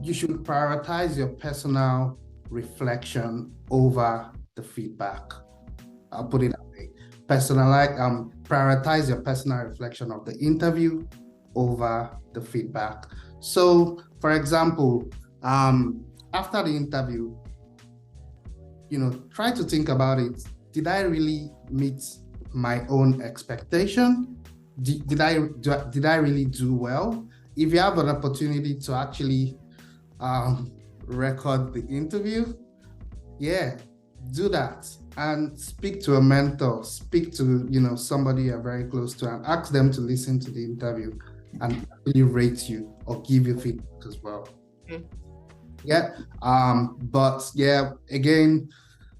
you should prioritize your personal reflection over the feedback. I'll put it that way. Prioritize your personal reflection of the interview over the feedback. So, for example, after the interview, try to think about it. Did I really meet my own expectation? Did I really do well? If you have an opportunity to actually record the interview, do that and speak to a mentor, speak to somebody you're very close to, and ask them to listen to the interview and really rate you or give you feedback as well. Again,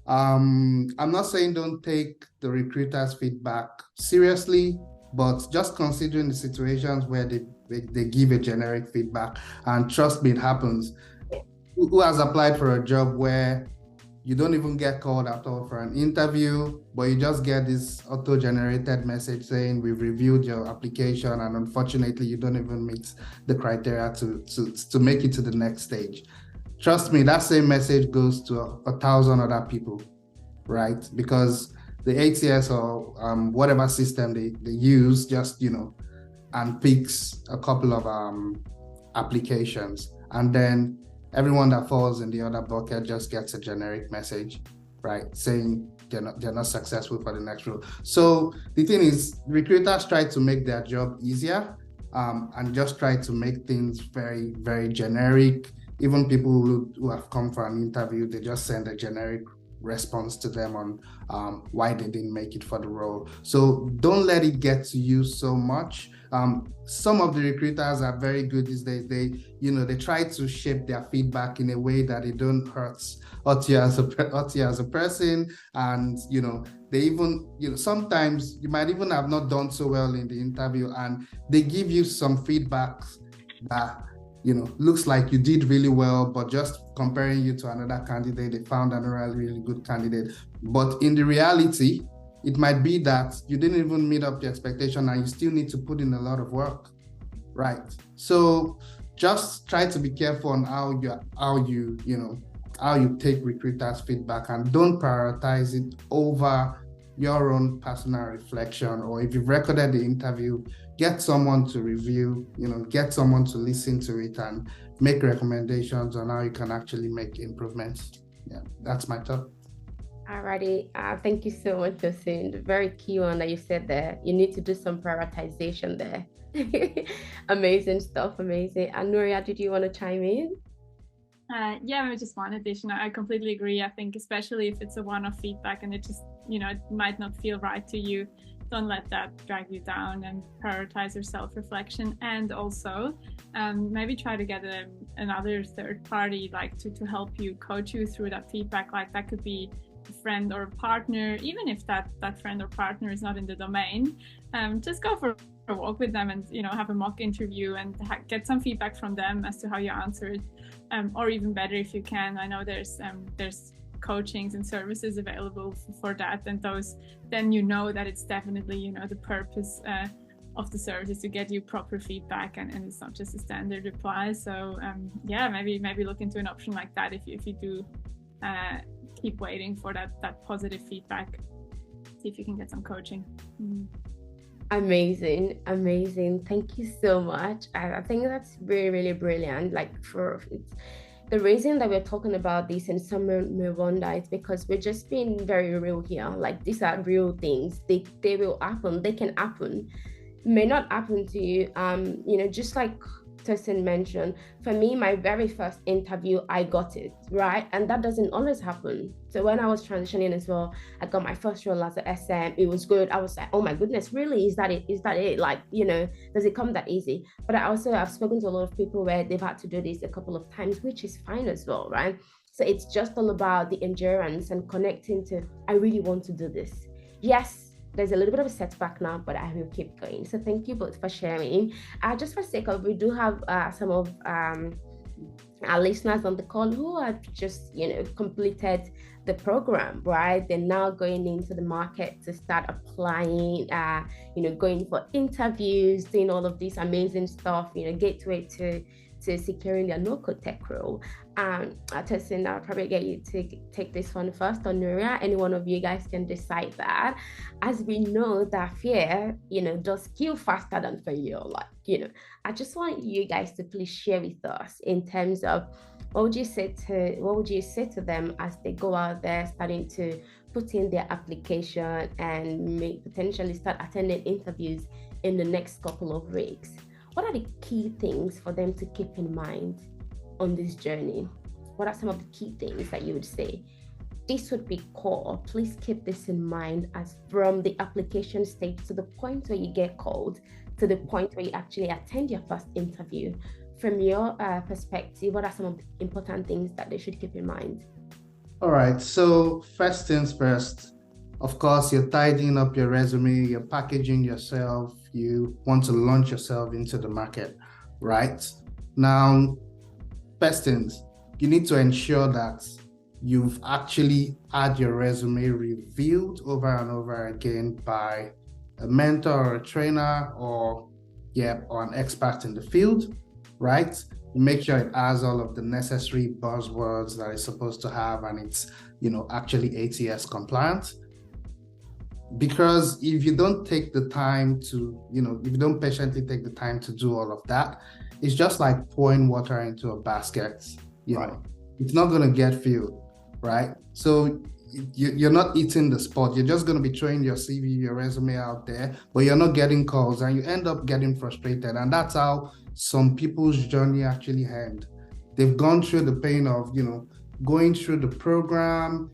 I'm not saying don't take the recruiter's feedback seriously, but just considering the situations where they give a generic feedback, and trust me, it happens. Who has applied for a job where you don't even get called at all for an interview, but you just get this auto-generated message saying we've reviewed your application, and unfortunately you don't even meet the criteria to make it to the next stage. Trust me, that same message goes to 1,000 other people, right? Because the ATS or whatever system they use just, and picks a couple of applications, and then everyone that falls in the other bucket just gets a generic message, right, saying they're not successful for the next role. So the thing is, recruiters try to make their job easier and just try to make things very, very generic. Even people who have come for an interview, they just send a generic response to them on why they didn't make it for the role. So don't let it get to you so much. Some of the recruiters are very good these days. They try to shape their feedback in a way that it don't hurt you as a person, and they even sometimes you might even have not done so well in the interview, and they give you some feedbacks that looks like you did really well, but just comparing you to another candidate, they found another really good candidate. But in the reality, it might be that you didn't even meet up the expectation and you still need to put in a lot of work, right? So just try to be careful on how you take recruiters' feedback, and don't prioritize it over your own personal reflection. Or if you've recorded the interview, get someone to review, get someone to listen to it and make recommendations on how you can actually make improvements. Yeah, that's my thought. Alrighty, thank you so much, Tosin. The very key one that you said there, you need to do some prioritization there. Amazing stuff, amazing. And Nuria, did you want to chime in? Maybe just one addition. I completely agree. I think especially if it's a one-off feedback and it just, it might not feel right to you, don't let that drag you down, and prioritize your self-reflection. And also maybe try to get another third party to help you, coach you through that feedback. Like that could be a friend or a partner, even if that friend or partner is not in the domain. Just go for a walk with them and have a mock interview and get some feedback from them as to how you answered. Or even better, if you can, I know there's coachings and services available for that, and those, then that it's definitely the purpose of the service is to get you proper feedback, and it's not just a standard reply. So maybe look into an option like that if you do keep waiting for that positive feedback. See if you can get some coaching. Amazing. Thank you so much. I think that's really, really brilliant. The reason that we're talking about this, and some may wonder, is because we're just being very real here. Like, these are real things. They will happen. They can happen. May not happen to you. Just like Tosin mentioned, for me, my very first interview, I got it, right? And that doesn't always happen. So when I was transitioning as well, I got my first role as a SM. It was good. I was like, oh my goodness, really? Is that it? Like, does it come that easy? But I've spoken to a lot of people where they've had to do this a couple of times, which is fine as well, right? So it's just all about the endurance and connecting to, I really want to do this. Yes, there's a little bit of a setback now, but I will keep going. So thank you both for sharing. Just for sake of, we do have some of our listeners on the call who have just, completed the program, right? They're now going into the market to start applying, going for interviews, doing all of this amazing stuff, gateway to securing their no-code tech role. Tosin, I'll probably get you to take this one first, or Nuria. Any one of you guys can decide that. As we know that fear, does kill faster than failure. I just want you guys to please share with us in terms of what would you say to them as they go out there starting to put in their application and potentially start attending interviews in the next couple of weeks? What are the key things for them to keep in mind on this journey? What are some of the key things that you would say? This would be core. Please keep this in mind as from the application stage to the point where you get called, to the point where you actually attend your first interview. From your perspective, what are some of the important things that they should keep in mind? All right. So first things first, of course, you're tidying up your resume, you're packaging yourself, you want to launch yourself into the market, right? Now, first things, you need to ensure that you've actually had your resume reviewed over and over again by a mentor or a trainer or an expert in the field, right? Make sure it has all of the necessary buzzwords that it's supposed to have, and it's, actually ATS compliant. Because if you don't take the time to, if you don't patiently take the time to do all of that, it's just like pouring water into a basket, Right. It's not going to get filled, right? So you're not eating the spot. You're just going to be throwing your CV, your resume out there, but you're not getting calls, and you end up getting frustrated. And that's how some people's journey actually end. They've gone through the pain of, going through the program,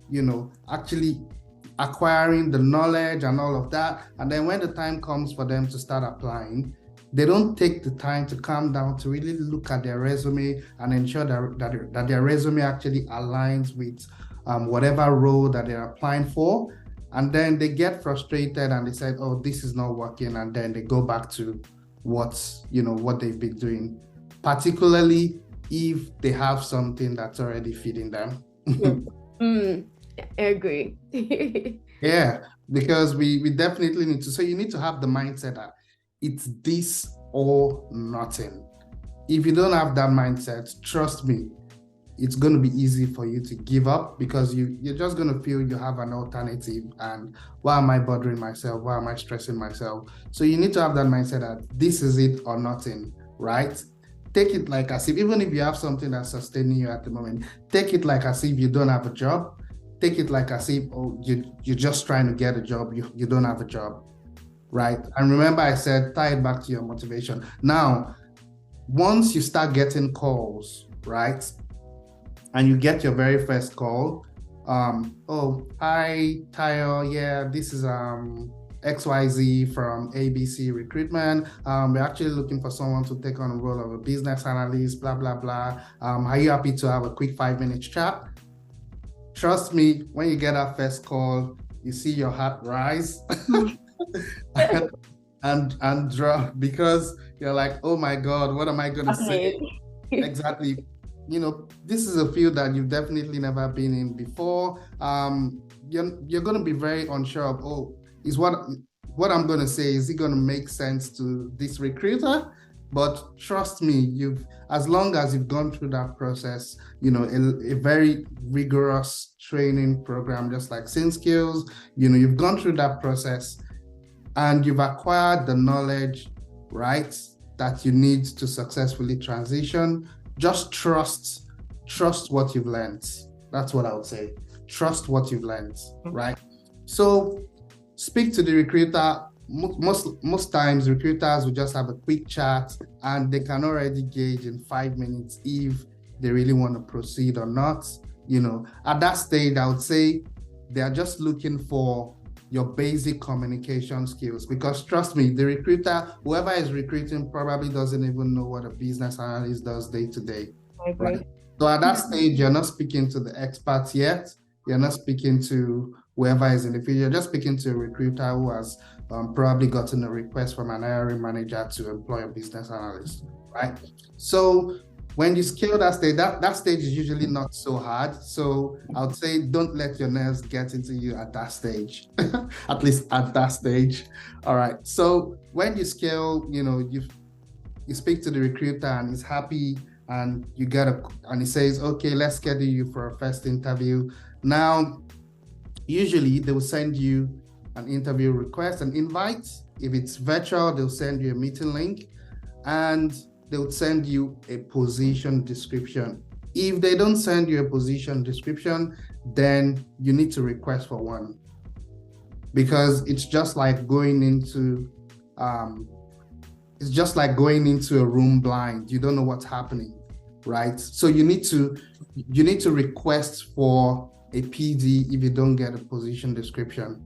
actually acquiring the knowledge and all of that. And then when the time comes for them to start applying, they don't take the time to calm down to really look at their resume and ensure that their resume actually aligns with whatever role that they're applying for. And then they get frustrated and they say, oh, this is not working. And then they go back to what they've been doing, particularly if they have something that's already feeding them. I agree. Yeah, because we definitely need to. So you need to have the mindset that it's this or nothing. If you don't have that mindset, trust me, it's going to be easy for you to give up, because you're just going to feel you have an alternative. And why am I bothering myself? Why am I stressing myself? So you need to have that mindset that this is it or nothing, right? Take it like as if, even if you have something that's sustaining you at the moment, take it like as if you don't have a job. Take it like as if, you're just trying to get a job. You don't have a job, right? And remember, I said, tie it back to your motivation. Now, once you start getting calls, right? And you get your very first call, oh, hi, Tayo, yeah, this is XYZ from ABC Recruitment. We're actually looking for someone to take on the role of a business analyst, blah, blah, blah. Are you happy to have a quick 5-minute chat? Trust me, when you get that first call, you see your heart rise and drop, because you're like, oh my God, what am I going to say? Exactly. This is a field that you've definitely never been in before. You're going to be very unsure of, is what I'm going to say, is it going to make sense to this recruiter? But trust me, as long as you've gone through that process, a very rigorous training program, just like Sin Skills, you've gone through that process and you've acquired the knowledge, right, that you need to successfully transition. Just trust what you've learned. That's what I would say. Trust what you've learned, right? So speak to the recruiter. Most times recruiters will just have a quick chat and they can already gauge in 5 minutes if they really want to proceed or not. At that stage, I would say they are just looking for your basic communication skills, because trust me, the recruiter, whoever is recruiting, probably doesn't even know what a business analyst does day to day. Right? So at that stage, you're not speaking to the experts yet. You're not speaking to whoever is in the field. You're just speaking to a recruiter who has probably gotten a request from an hiring manager to employ a business analyst, right? So when you scale that stage, that stage is usually not so hard. So I would say don't let your nerves get into you at that stage, at least at that stage. All right. So when you scale, you speak to the recruiter and he's happy, and and he says, okay, let's schedule you for a first interview. Now, usually they will send you an interview request, an invite. If it's virtual, they'll send you a meeting link, and they would send you a position description. If they don't send you a position description, then you need to request for one, because it's just like going into a room blind. You don't know what's happening, right? So you need to request for a PD if you don't get a position description.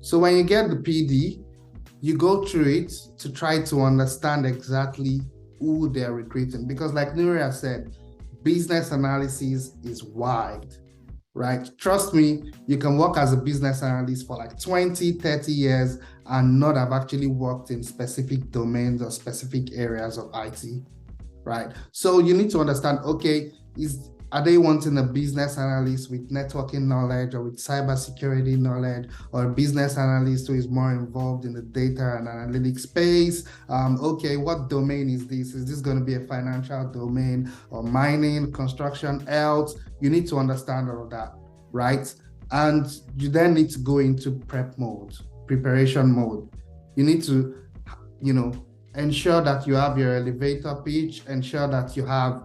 So when you get the PD, you go through it to try to understand exactly who they're recruiting, because like Nuria said, business analysis is wide, right? Trust me, you can work as a business analyst for like 20, 30 years and not have actually worked in specific domains or specific areas of IT, right? So you need to understand, okay, are they wanting a business analyst with networking knowledge or with cybersecurity knowledge, or a business analyst who is more involved in the data and analytics space? Okay, what domain is this? Is this going to be a financial domain or mining, construction, health? You need to understand all of that, right? And you then need to go into preparation mode. You need to, ensure that you have your elevator pitch, ensure that you have,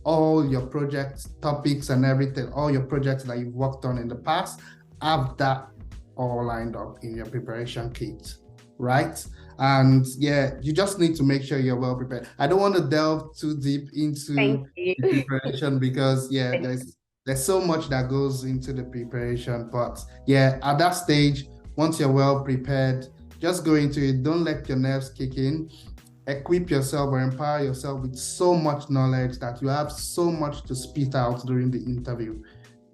all your project topics and everything, all your projects that you've worked on in the past, have that all lined up in your preparation kit, right? And yeah, you just need to make sure you're well prepared. I don't want to delve too deep into the preparation because there's so much that goes into the preparation. But yeah, at that stage, once you're well prepared, just go into it. Don't let your nerves kick in. Equip yourself or empower yourself with so much knowledge that you have so much to spit out during the interview.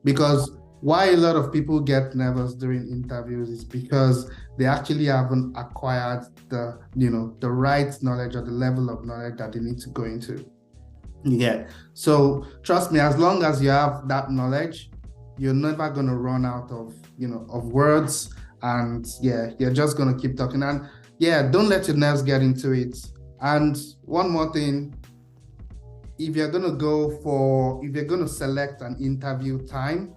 Because why a lot of people get nervous during interviews is because they actually haven't acquired the right knowledge or the level of knowledge that they need to go into. Yeah. So trust me, as long as you have that knowledge, you're never going to run out of words. And yeah, you're just going to keep talking. And yeah, don't let your nerves get into it. And one more thing, if you're going to select an interview time,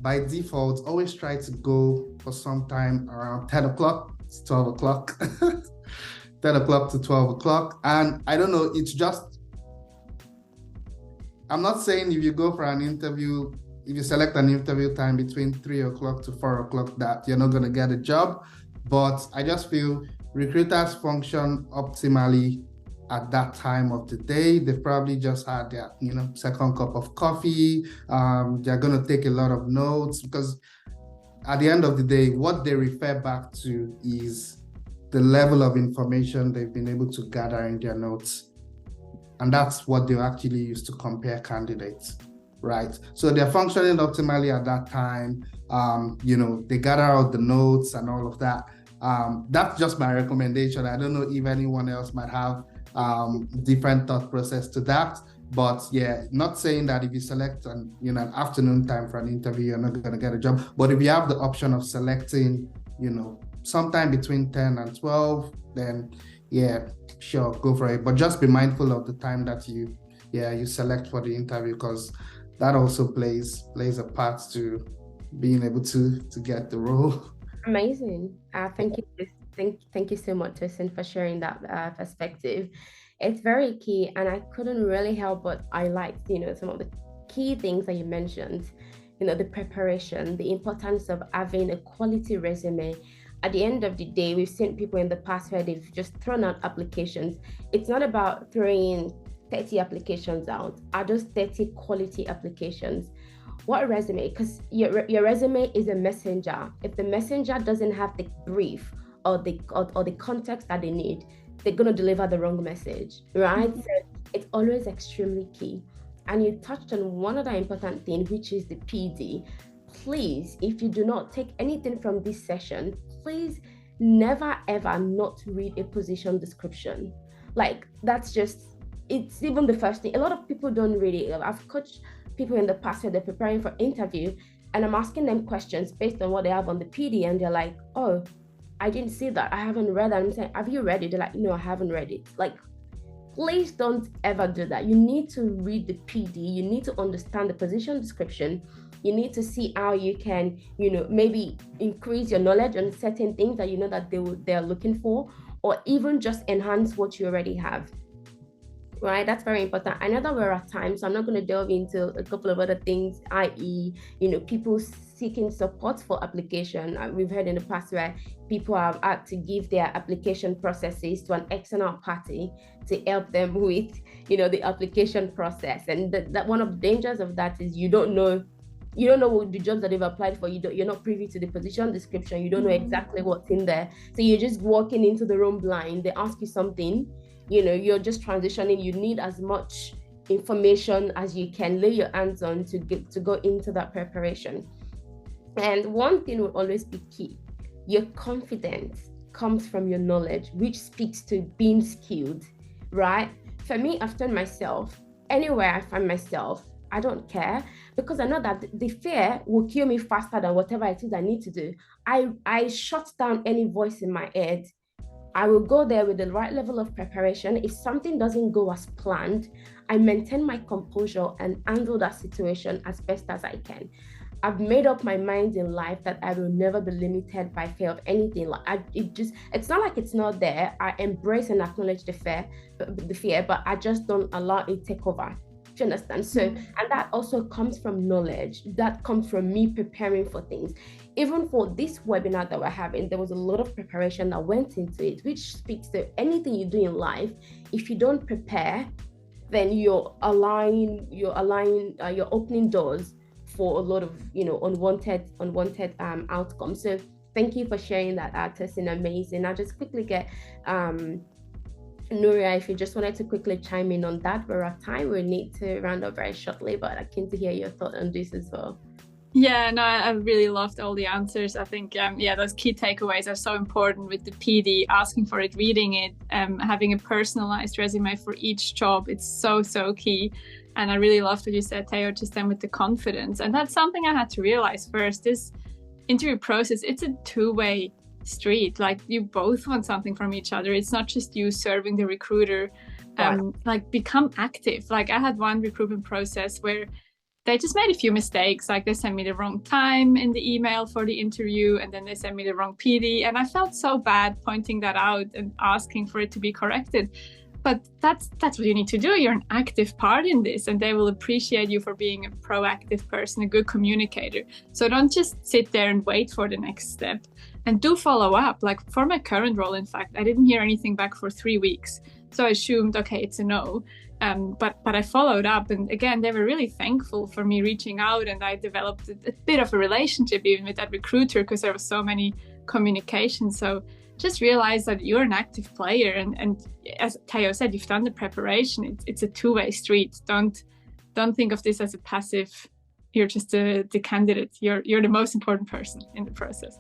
by default, always try to go for some time around 10 o'clock, 12 o'clock, 10 o'clock to 12 o'clock. And I don't know, I'm not saying if you go for an interview, if you select an interview time between 3 o'clock to 4 o'clock that you're not going to get a job. But I just feel recruiters function optimally at that time of the day. They probably just had their, second cup of coffee. They're going to take a lot of notes, because at the end of the day, what they refer back to is the level of information they've been able to gather in their notes. And that's what they actually use to compare candidates. Right. So they're functioning optimally at that time. They gather out the notes and all of that. That's just my recommendation. I don't know if anyone else might have different thought process to that. But yeah, not saying that if you select an afternoon time for an interview, you're not going to get a job. But if you have the option of selecting, sometime between 10 and 12, then yeah, sure, go for it. But just be mindful of the time that you select for the interview, because that also plays a part to being able to get the role. Amazing. Thank you so much, Tosin, for sharing that perspective. It's very key, and I couldn't really help but highlight, some of the key things that you mentioned. The preparation, the importance of having a quality resume. At the end of the day, we've seen people in the past where they've just thrown out applications. It's not about throwing 30 applications out. Are those 30 quality applications? What resume? Because your resume is a messenger. If the messenger doesn't have the brief or the context that they need, they're going to deliver the wrong message, right? Mm-hmm. So it's always extremely key. And you touched on one other important thing, which is the PD. Please, if you do not take anything from this session, please never ever not read a position description. Like, that's just it's even the first thing. A lot of people don't read it. I've coached people in the past where they're preparing for interview, and I'm asking them questions based on what they have on the PD, and they're like, oh, I didn't see that. I haven't read that. I'm saying, have you read it? They're like, no, I haven't read it. Like, please don't ever do that. You need to read the PD. You need to understand the position description. You need to see how you can, maybe increase your knowledge on certain things that you know that they're looking for, or even just enhance what you already have. Right, that's very important. I know that we're at time, so I'm not going to delve into a couple of other things, i.e., people seeking support for application. We've heard in the past where people have had to give their application processes to an external party to help them with, the application process. And that one of the dangers of that is you don't know the jobs that they've applied for. You're not privy to the position description. You don't know exactly what's in there. So you're just walking into the room blind. They ask you something, you're just transitioning. You need as much information as you can lay your hands on to go into that preparation. And one thing will always be key. Your confidence comes from your knowledge, which speaks to being skilled, right? For me, I've told myself, anywhere I find myself, I don't care, because I know that the fear will kill me faster than whatever it is I need to do. I shut down any voice in my head. I will go there with the right level of preparation. If something doesn't go as planned, I maintain my composure and handle that situation as best as I can. I've made up my mind in life that I will never be limited by fear of anything. It's not like it's not there. I embrace and acknowledge the fear, but I just don't allow it take over. Do you understand? So, and that also comes from knowledge. That comes from me preparing for things. Even for this webinar that we're having, there was a lot of preparation that went into it, which speaks to anything you do in life. If you don't prepare, then you're opening doors for a lot of unwanted outcomes. So thank you for sharing that, Tosin. Amazing. I'll just quickly get Nuria, if you just wanted to quickly chime in on that. We're at time. We need to round up very shortly, but I'm keen to hear your thought on this as well. Yeah, no, I really loved all the answers. I think, those key takeaways are so important with the PD, asking for it, reading it, having a personalized resume for each job. It's so, so key. And I really loved what you said, Teo, just then with the confidence. And that's something I had to realize first. This interview process, it's a two-way street. Like, you both want something from each other. It's not just you serving the recruiter. Like, become active. Like, I had one recruitment process where they just made a few mistakes. Like, they sent me the wrong time in the email for the interview, and then they sent me the wrong PD. And I felt so bad pointing that out and asking for it to be corrected. But that's what you need to do. You're an active part in this, and they will appreciate you for being a proactive person, a good communicator. So don't just sit there and wait for the next step, and do follow up. Like, for my current role, in fact, I didn't hear anything back for 3 weeks. So I assumed, okay, it's a no. But I followed up, and again, they were really thankful for me reaching out, and I developed a bit of a relationship even with that recruiter, because there was so many communications. So just realize that you're an active player, and as Teo said, you've done the preparation. It's a two-way street. Don't think of this as a passive. You're just the candidate. You're the most important person in the process.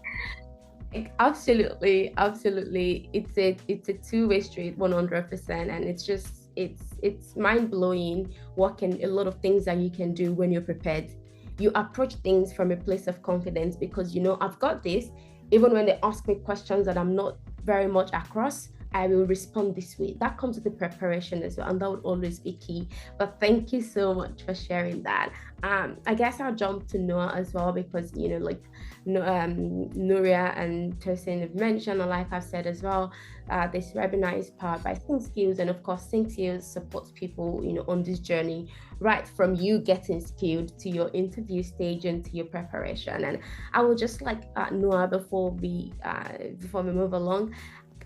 Absolutely. It's a two-way street, 100%, and it's mind-blowing a lot of things that you can do when you're prepared. You approach things from a place of confidence, because I've got this. Even when they ask me questions that I'm not very much across, I will respond this way. That comes with the preparation as well, and that would always be key. But thank you so much for sharing that. I guess I'll jump to Noah as well, because Nuria and Tosin have mentioned, and like I've said as well, this webinar is powered by Think Skills, and of course Think Skills supports people on this journey, right from you getting skilled to your interview stage and to your preparation. And I would just like Noah, before we move along,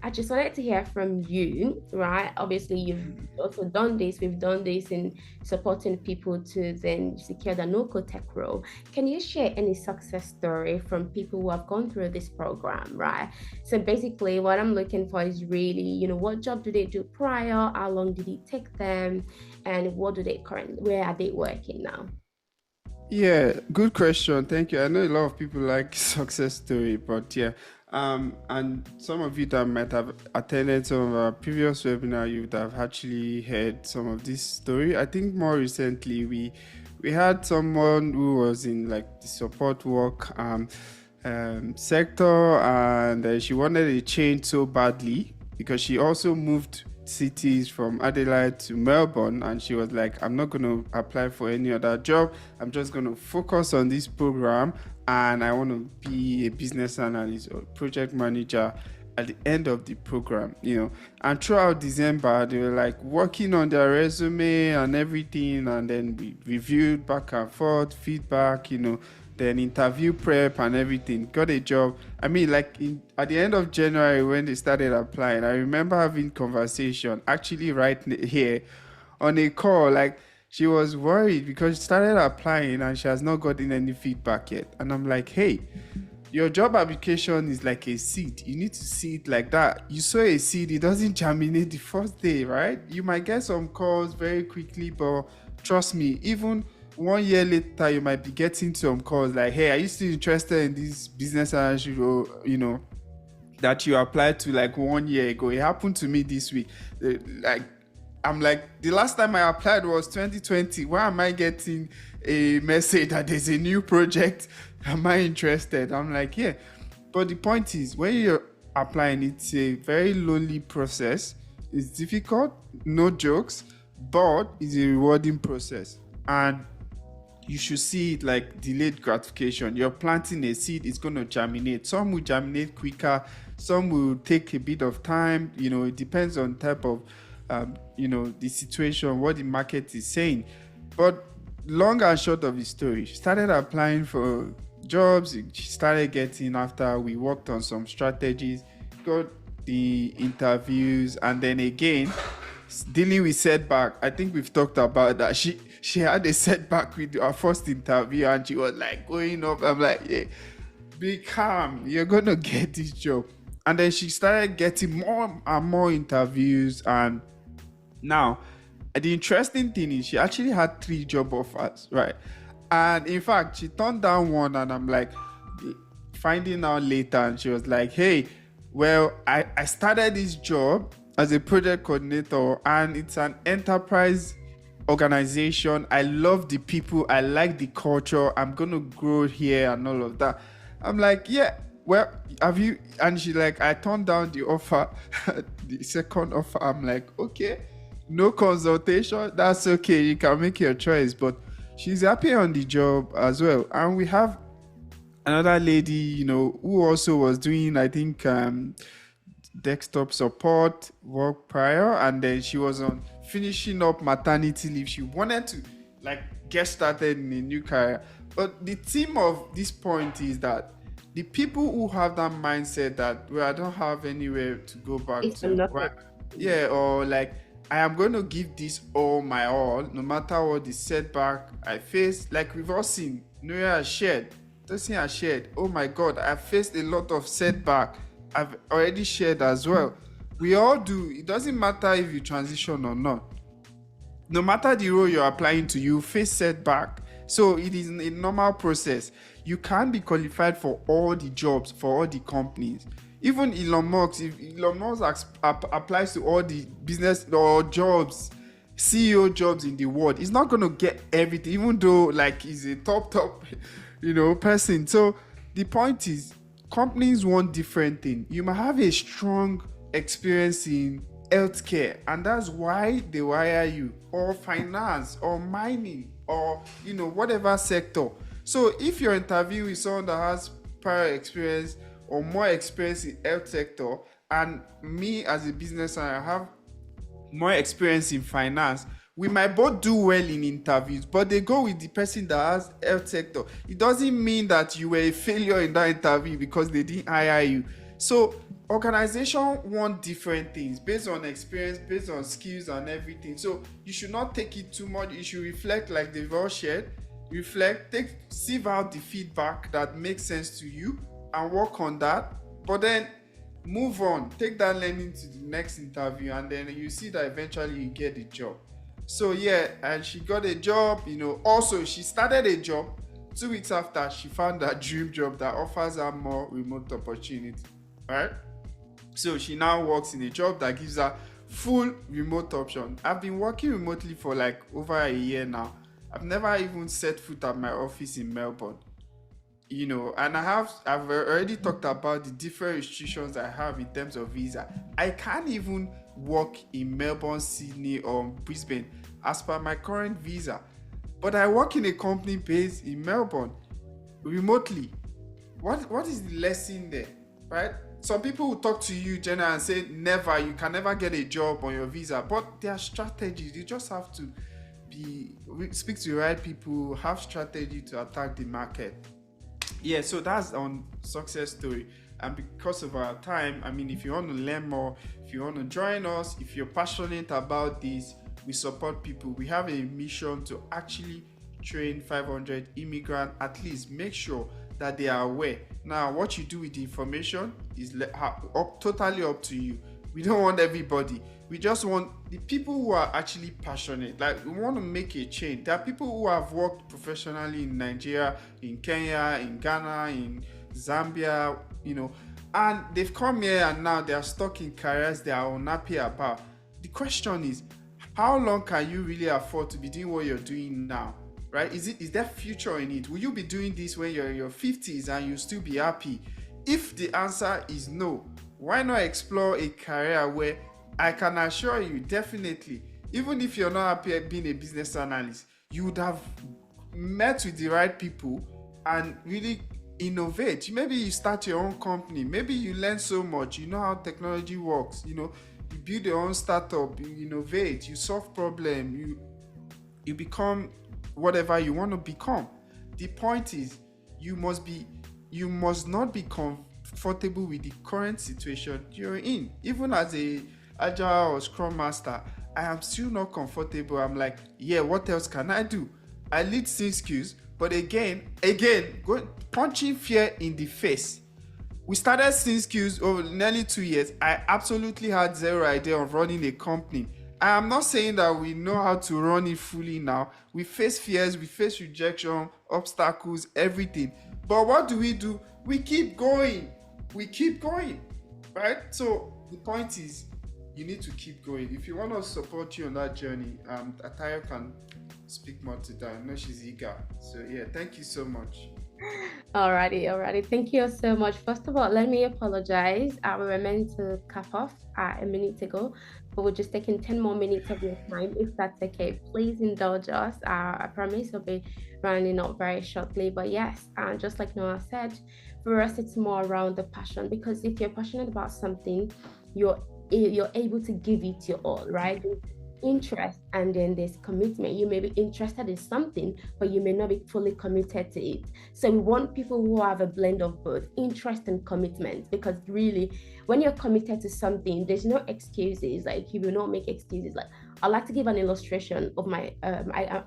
I just wanted to hear from you, right? Obviously, you've also done this. We've done this in supporting people to then secure the no-code tech role. Can you share any success story from people who have gone through this program, right? So basically, what I'm looking for is really, what job do they do prior? How long did it take them? And where are they working now? Yeah, good question. Thank you. I know a lot of people like success story, but yeah, And some of you that might have attended some of our previous webinar, you would have actually heard some of this story. I think more recently we had someone who was in like the support work sector, and she wanted a change so badly because she also moved cities from Adelaide to Melbourne, and she was like, I'm not going to apply for any other job. I'm just going to focus on this program, and I want to be a business analyst or project manager at the end of the program, And throughout December, they were like working on their resume and everything, and then we reviewed back and forth, feedback, then interview prep and everything. Got a job. I mean, like at the end of January when they started applying, I remember having conversation actually right here on a call. Like, she was worried because she started applying and she has not gotten any feedback yet. And I'm like, hey, your job application is like a seed. You need to see it like that. You sow a seed, it doesn't germinate the first day, right? You might get some calls very quickly, but trust me, even 1 year later, you might be getting some calls like, hey, are you still interested in this business analyst role, that you applied to like 1 year ago? It happened to me this week. I'm like, the last time I applied was 2020. Why am I getting a message that there's a new project? Am I interested? I'm like, yeah. But the point is, when you're applying, it's a very lonely process. It's difficult, no jokes, but it's a rewarding process. And you should see it like delayed gratification. You're planting a seed, it's going to germinate. Some will germinate quicker, some will take a bit of time. It depends on type of the situation, what the market is saying. But long and short of the story, she started applying for jobs. She started getting, after we worked on some strategies, got the interviews, and then again dealing with setback. I think we've talked about that. She had a setback with our first interview, and she was like going up. I'm like, yeah, be calm, you're gonna get this job. And then she started getting more and more interviews, and now the interesting thing is she actually had 3 job offers, right? And in fact, she turned down one, and I'm like finding out later, and she was like, hey, well, I started this job as a project coordinator, and it's an enterprise organization. I love the people, I like the culture, I'm gonna grow here and all of that. I'm like, yeah, well, have you? And she like, I turned down the offer, the second offer. I'm like, okay, no consultation, that's okay, you can make your choice. But she's happy on the job as well. And we have another lady, who also was doing, I think, desktop support work prior, and then she was on finishing up maternity leave. She wanted to like get started in a new career. But the theme of this point is that the people who have that mindset that, well, I don't have anywhere to go back to, or like, I am going to give this all my all, no matter what the setback I face. Like we've all seen, Nuria has shared, Tosin has shared, oh my God, I've faced a lot of setback. I've already shared as well. We all do. It doesn't matter if you transition or not. No matter the role you're applying to, you face setback. So it is a normal process. You can't be qualified for all the jobs, for all the companies. Even Elon Musk, if Elon Musk applies to all the business or jobs, CEO jobs in the world, he's not going to get everything, even though like he's a top person. So the point is, companies want different things. You might have a strong experience in healthcare, and that's why they hire you, or finance, or mining, or whatever sector. So if you're interviewing someone that has prior experience or more experience in health sector, and me as a business owner, I have more experience in finance, we might both do well in interviews, but they go with the person that has health sector. It doesn't mean that you were a failure in that interview because they didn't hire you. So organization want different things based on experience, based on skills and everything. So you should not take it too much. You should reflect, like they've all shared. Reflect, sieve out the feedback that makes sense to you and work on that. But then move on, take that learning to the next interview, and then you see that eventually you get the job. So yeah, and she got a job, also she started a job 2 weeks after she found that dream job that offers her more remote opportunity. right? So she now works in a job that gives her full remote option. I've been working remotely for like over a year now. I've never even set foot at my office in Melbourne, and I've already talked about the different restrictions I have in terms of visa. I can't even work in Melbourne, Sydney, or Brisbane as per my current visa, but I work in a company based in Melbourne remotely. What is the lesson there, right? Some people will talk to you generally and say you can never get a job on your visa, but there are strategies. You just have to speak to the right people, have strategy to attack the market. Yeah, so that's on success story. And because of our time, I mean, if you want to learn more, if you want to join us, if you're passionate about this, we support people. We have a mission to actually train 500 immigrants, at least make sure that they are aware. Now, what you do with the information is totally up to you. We don't want everybody. We just want the people who are actually passionate. Like, we want to make a change. There are people who have worked professionally in Nigeria, in Kenya, in Ghana, in Zambia, and they've come here and now they are stuck in careers they are unhappy about. The question is, how long can you really afford to be doing what you're doing now? Right? Is there future in it? Will you be doing this when you're in your 50s and you'll still be happy? If the answer is no, why not explore a career where I can assure you, definitely, even if you're not happy being a business analyst, you would have met with the right people and really innovate. Maybe you start your own company. Maybe you learn so much. You know how technology works. You build your own startup. You innovate. You solve problems. You become whatever you want to become. The point is, you must not be comfortable with the current situation you're in. Even as a Agile or Scrum Master, I am still not comfortable. I'm like, yeah, what else can I do? I lead sync queues, but again, punching fear in the face. We started sync queues over nearly 2 years. I absolutely had zero idea of running a company. I am not saying that we know how to run it fully now. We face fears, we face rejection, obstacles, everything. But what do? We keep going. Right? So the point is, you need to keep going. If you want us to support you on that journey, Atayo can speak more to that. I know she's eager. So yeah, thank you so much. Alrighty. Thank you so much. First of all, let me apologize. We were meant to cap off a minute ago, but we're just taking 10 more minutes of your time. If that's okay, please indulge us. I promise we'll be running up very shortly. But yes, just like Noah said, for us, it's more around the passion, because if you're passionate about something, you're able to give it your all, right? Interest and then there's commitment. You may be interested in something, but you may not be fully committed to it. So we want people who have a blend of both interest and commitment, because really, when you're committed to something, there's no excuses. Like, you will not make excuses. Like, I like to give an illustration of my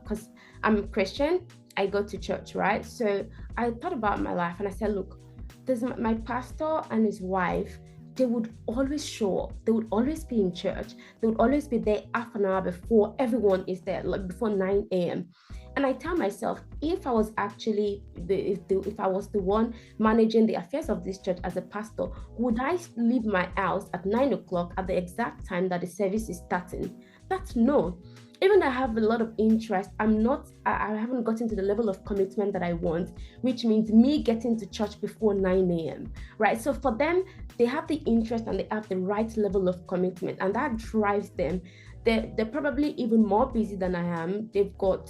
because I'm Christian, I go to church, right? So I thought about my life and I said, look, there's my pastor and his wife. They would always show up. They would always be in church. They would always be there half an hour before everyone is there, like before 9 a.m. And I tell myself, if I was actually if I was the one managing the affairs of this church as a pastor, would I leave my house at 9 o'clock at the exact time that the service is starting? That's no. Even though I have a lot of interest, I haven't gotten to the level of commitment that I want, which means me getting to church before 9 a.m. Right? So for them, they have the interest and they have the right level of commitment, and that drives them. They're probably even more busy than I am. They've got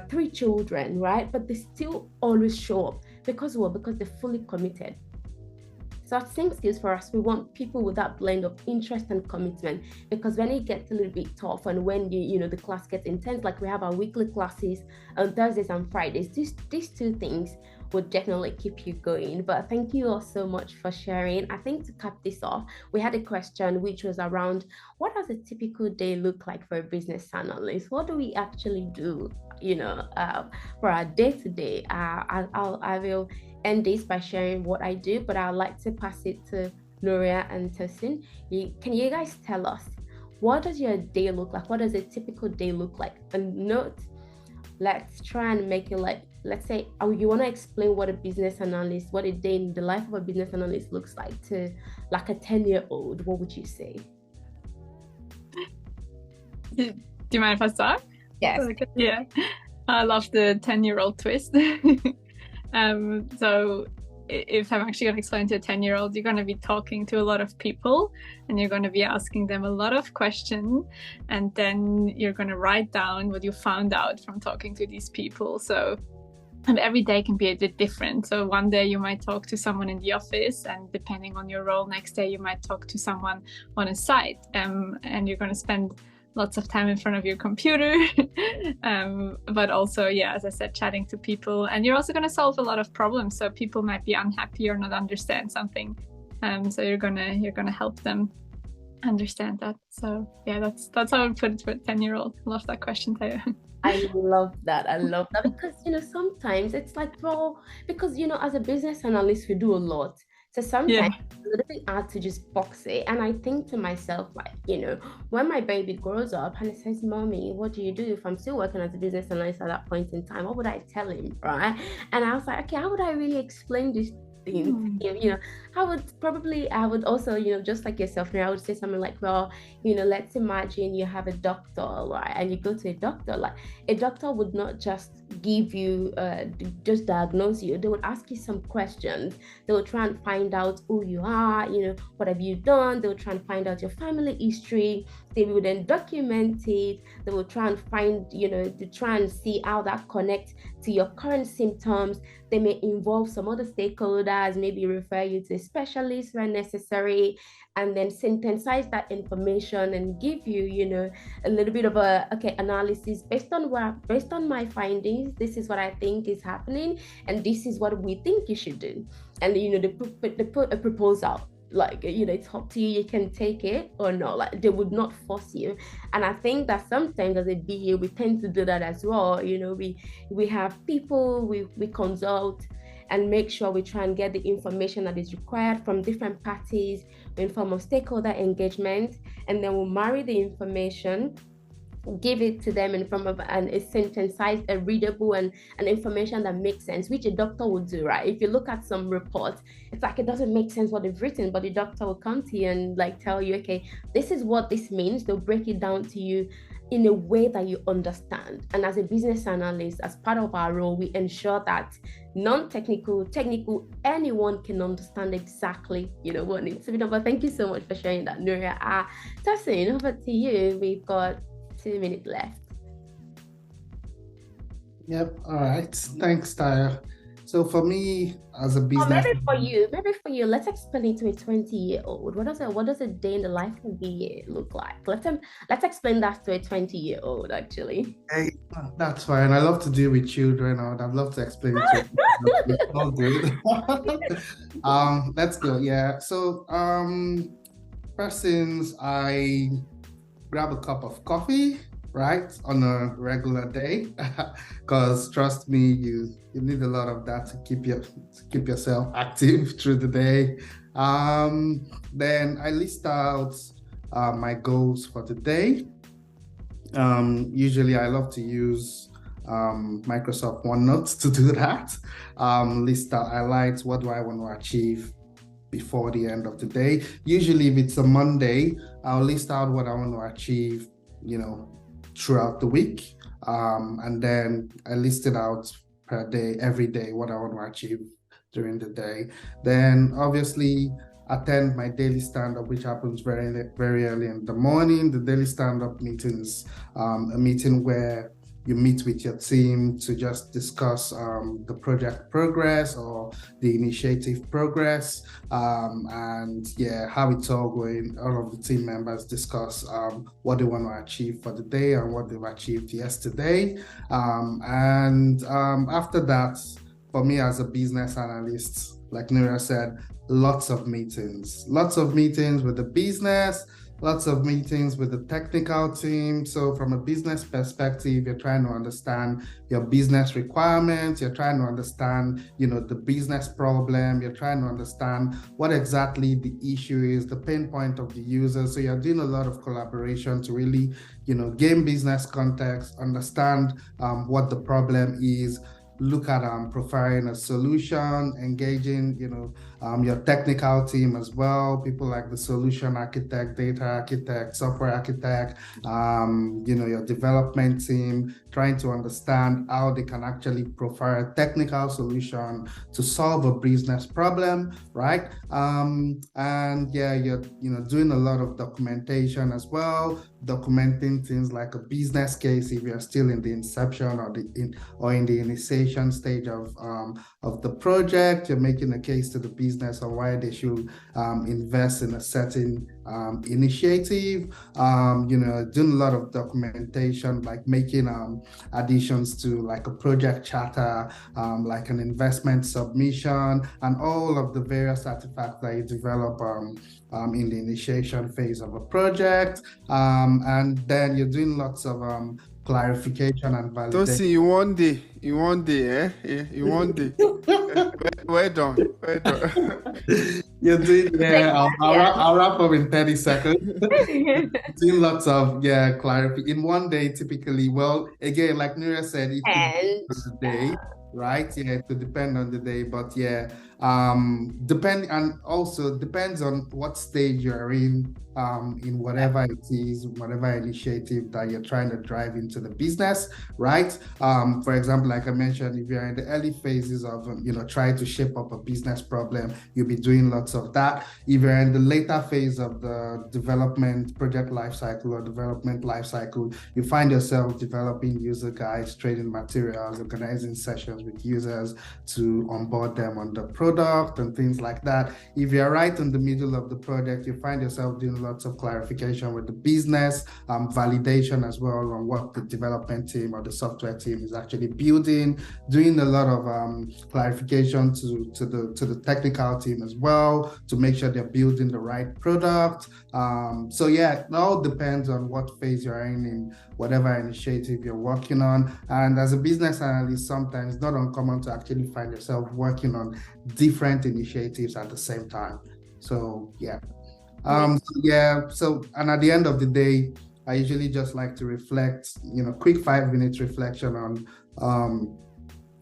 3 children, right? But they still always show up because they're fully committed. So I think skills for us, we want people with that blend of interest and commitment, because when it gets a little bit tough and when the class gets intense, like we have our weekly classes on Thursdays and Fridays, these 2 things would definitely keep you going. But thank you all so much for sharing. I think to cap this off, we had a question which was around, what does a typical day look like for a business analyst? What do we actually do, for our day-to-day? I will end this by sharing what I do, but I'd like to pass it to Nuria and Tosin. Can you guys tell us, what does your day look like? What does a typical day look like? And note, let's try and make it like let's say, you want to explain what a business analyst, what a day in the life of a business analyst looks like to like a 10-year-old, what would you say? Do you mind if I start? Yes. Yeah, I love the 10-year-old twist. So if I'm actually going to explain to a 10-year-old, you're going to be talking to a lot of people and you're going to be asking them a lot of questions, and then you're going to write down what you found out from talking to these people. So and every day can be a bit different. So one day you might talk to someone in the office, and depending on your role, next day you might talk to someone on a site, and you're going to spend lots of time in front of your computer, but also, yeah, as I said, chatting to people. And you're also going to solve a lot of problems. So people might be unhappy or not understand something. So you're gonna help them understand that. So yeah, that's how I would put it for a 10-year-old. Love that question, Tayo. I love that. I love that because, sometimes it's like, well, because, as a business analyst, we do a lot. So sometimes it's a little bit hard to just box it. And I think to myself, like, when my baby grows up and it says, Mommy, what do you do? If I'm still working as a business analyst at that point in time, what would I tell him, right? And I was like, okay, how would I really explain this thing to him? I would also, just like yourself, I would say something like, well, let's imagine you have a doctor, right? And you go to a doctor, like a doctor would not just give you, just diagnose you. They would ask you some questions. They will try and find out who you are, what have you done? They will try and find out your family history. They will then document it. They will try and find, to try and see how that connects to your current symptoms. They may involve some other stakeholders, maybe refer you to a specialist where necessary, and then synthesize that information and give you, a little bit of analysis based on my findings. This is what I think is happening, and this is what we think you should do. And they put a proposal. Like, it's up to you. You can take it or not. Like, they would not force you. And I think that sometimes as a BA, we tend to do that as well. We have people we consult and make sure we try and get the information that is required from different parties in form of stakeholder engagement, and then we'll marry the information, give it to them in form of a synthesized, a readable and an information that makes sense, which a doctor would do, right? If you look at some reports, it's like it doesn't make sense what they've written, but the doctor will come to you and like tell you, okay, this is what this means. They'll break it down to you in a way that you understand. And as a business analyst, as part of our role, we ensure that non-technical, technical, anyone can understand exactly, what needs to be done. But thank you so much for sharing that, Nuria. Tosin, over to you. We've got 2 minutes left. Yep. All right. Thanks, Tyre. So for me, as a business, maybe for you, let's explain it to a 20-year-old. What does a day in the life of a BA look like? Let's explain that to a 20-year-old. Actually, hey, that's fine. I love to deal with children. I'd love to explain it to you. It's all good. Let's go. Yeah. So first things, I grab a cup of coffee, right, on a regular day, because trust me, you need a lot of that to keep yourself active through the day. Then I list out my goals for the day. Usually I love to use Microsoft OneNote to do that. List out, highlight what do I want to achieve before the end of the day. Usually if it's a Monday, I'll list out what I want to achieve, throughout the week. And then I list it out per day, every day, what I want to achieve during the day. Then obviously attend my daily stand-up, which happens very, very early in the morning. The daily stand-up meetings, a meeting where you meet with your team to just discuss the project progress or the initiative progress, and how it's all going. All of the team members discuss what they want to achieve for the day and what they've achieved yesterday. After that, for me as a business analyst, like Nuria said, lots of meetings with the business, lots of meetings with the technical team. So from a business perspective, you're trying to understand your business requirements, you're trying to understand, the business problem, you're trying to understand what exactly the issue is, the pain point of the user. So you're doing a lot of collaboration to really, gain business context, understand what the problem is, look at profiling a solution, engaging, your technical team as well, people like the solution architect, data architect, software architect, your development team, trying to understand how they can actually profile a technical solution to solve a business problem, right? And yeah, you're doing a lot of documentation as well, documenting things like a business case if you're still in the inception or in the initiation stage of the project. You're making a case to the business on why they should invest in a certain initiative. Doing a lot of documentation, like making additions to like a project charter, like an investment submission, and all of the various artifacts that you develop in the initiation phase of a project. And then you're doing lots of clarification and validation. Tosin, in one day, eh? Yeah, in one day. Well done. You're doing, I'll wrap up in 30 seconds. Doing lots of clarify in one day typically. Well, again, like Nuria said, it depends on the day, right? Yeah, it could depend on the day, but and also depends on what stage you're in whatever it is, whatever initiative that you're trying to drive into the business, right? For example, like I mentioned, if you're in the early phases of trying to shape up a business problem, you'll be doing lots of that. If you're in the later phase of the development project lifecycle or development lifecycle, you find yourself developing user guides, training materials, organizing sessions with users to onboard them on the product and things like that. If you're right in the middle of the project, you find yourself doing lots of clarification with the business, validation as well on what the development team or the software team is actually building, doing a lot of clarification to the technical team as well to make sure they're building the right product. So yeah, it all depends on what phase you're in whatever initiative you're working on. And as a business analyst, sometimes it's not uncommon to actually find yourself working on different initiatives at the same time. So yeah. And at the end of the day, I usually just like to reflect, quick 5 minutes reflection on,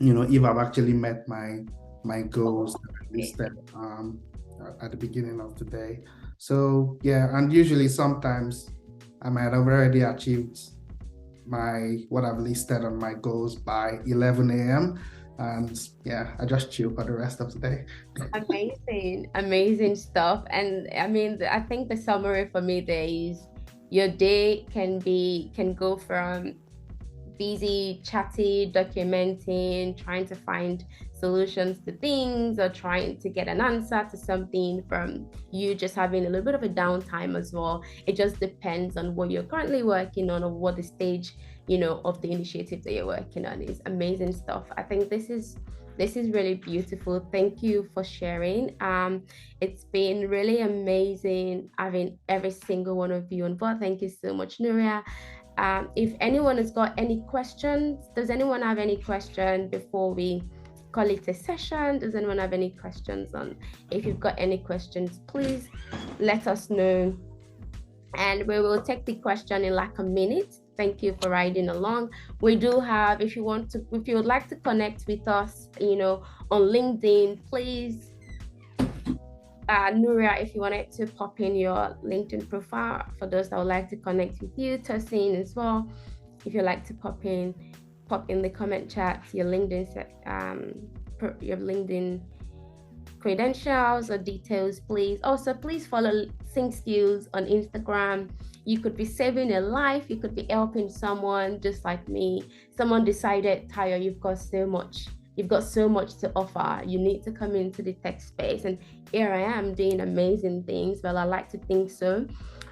if I've actually met my goals that I listed at the beginning of the day. So yeah, and usually sometimes I might have already achieved what I've listed on my goals by 11 a.m. And yeah, I just chill for the rest of the day. Amazing stuff. And I mean, I think the summary for me there is your day can go from busy, chatty, documenting, trying to find solutions to things or trying to get an answer to something, from you just having a little bit of a downtime as well. It just depends on what you're currently working on or what the stage of the initiative that you're working on is. Amazing stuff. I think this is really beautiful. Thank you for sharing. It's been really amazing having every single one of you on board. Thank you so much, Nuria. If anyone has got any questions, does anyone have any questions before we call it a session? Does anyone have any questions on? If you've got any questions, please let us know, and we will take the question in like a minute. Thank you for riding along. We do have, if you would like to connect with us, on LinkedIn, please, Nuria, if you wanted to pop in your LinkedIn profile for those that would like to connect with you, Tosin as well. If you'd like to pop in the comment chat your LinkedIn credentials or details, please. Also, please follow Think Skills on Instagram. You could be saving a life, you could be helping someone just like me. Someone decided, Tayo, you've got so much to offer, you need to come into the tech space, and here I am doing amazing things. Well, I like to think so.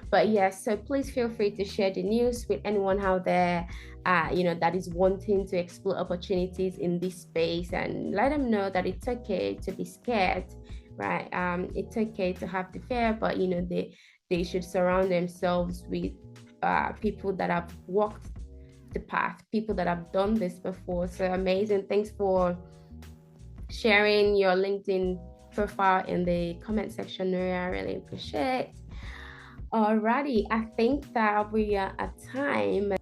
But yes, so please feel free to share the news with anyone out there that is wanting to explore opportunities in this space, and let them know that it's okay to be scared, right? It's okay to have the fear, but they should surround themselves with people that have walked the path, people that have done this before. So amazing. Thanks for sharing your LinkedIn profile in the comment section, Nuria. I really appreciate it. Alrighty, I think that we are at time.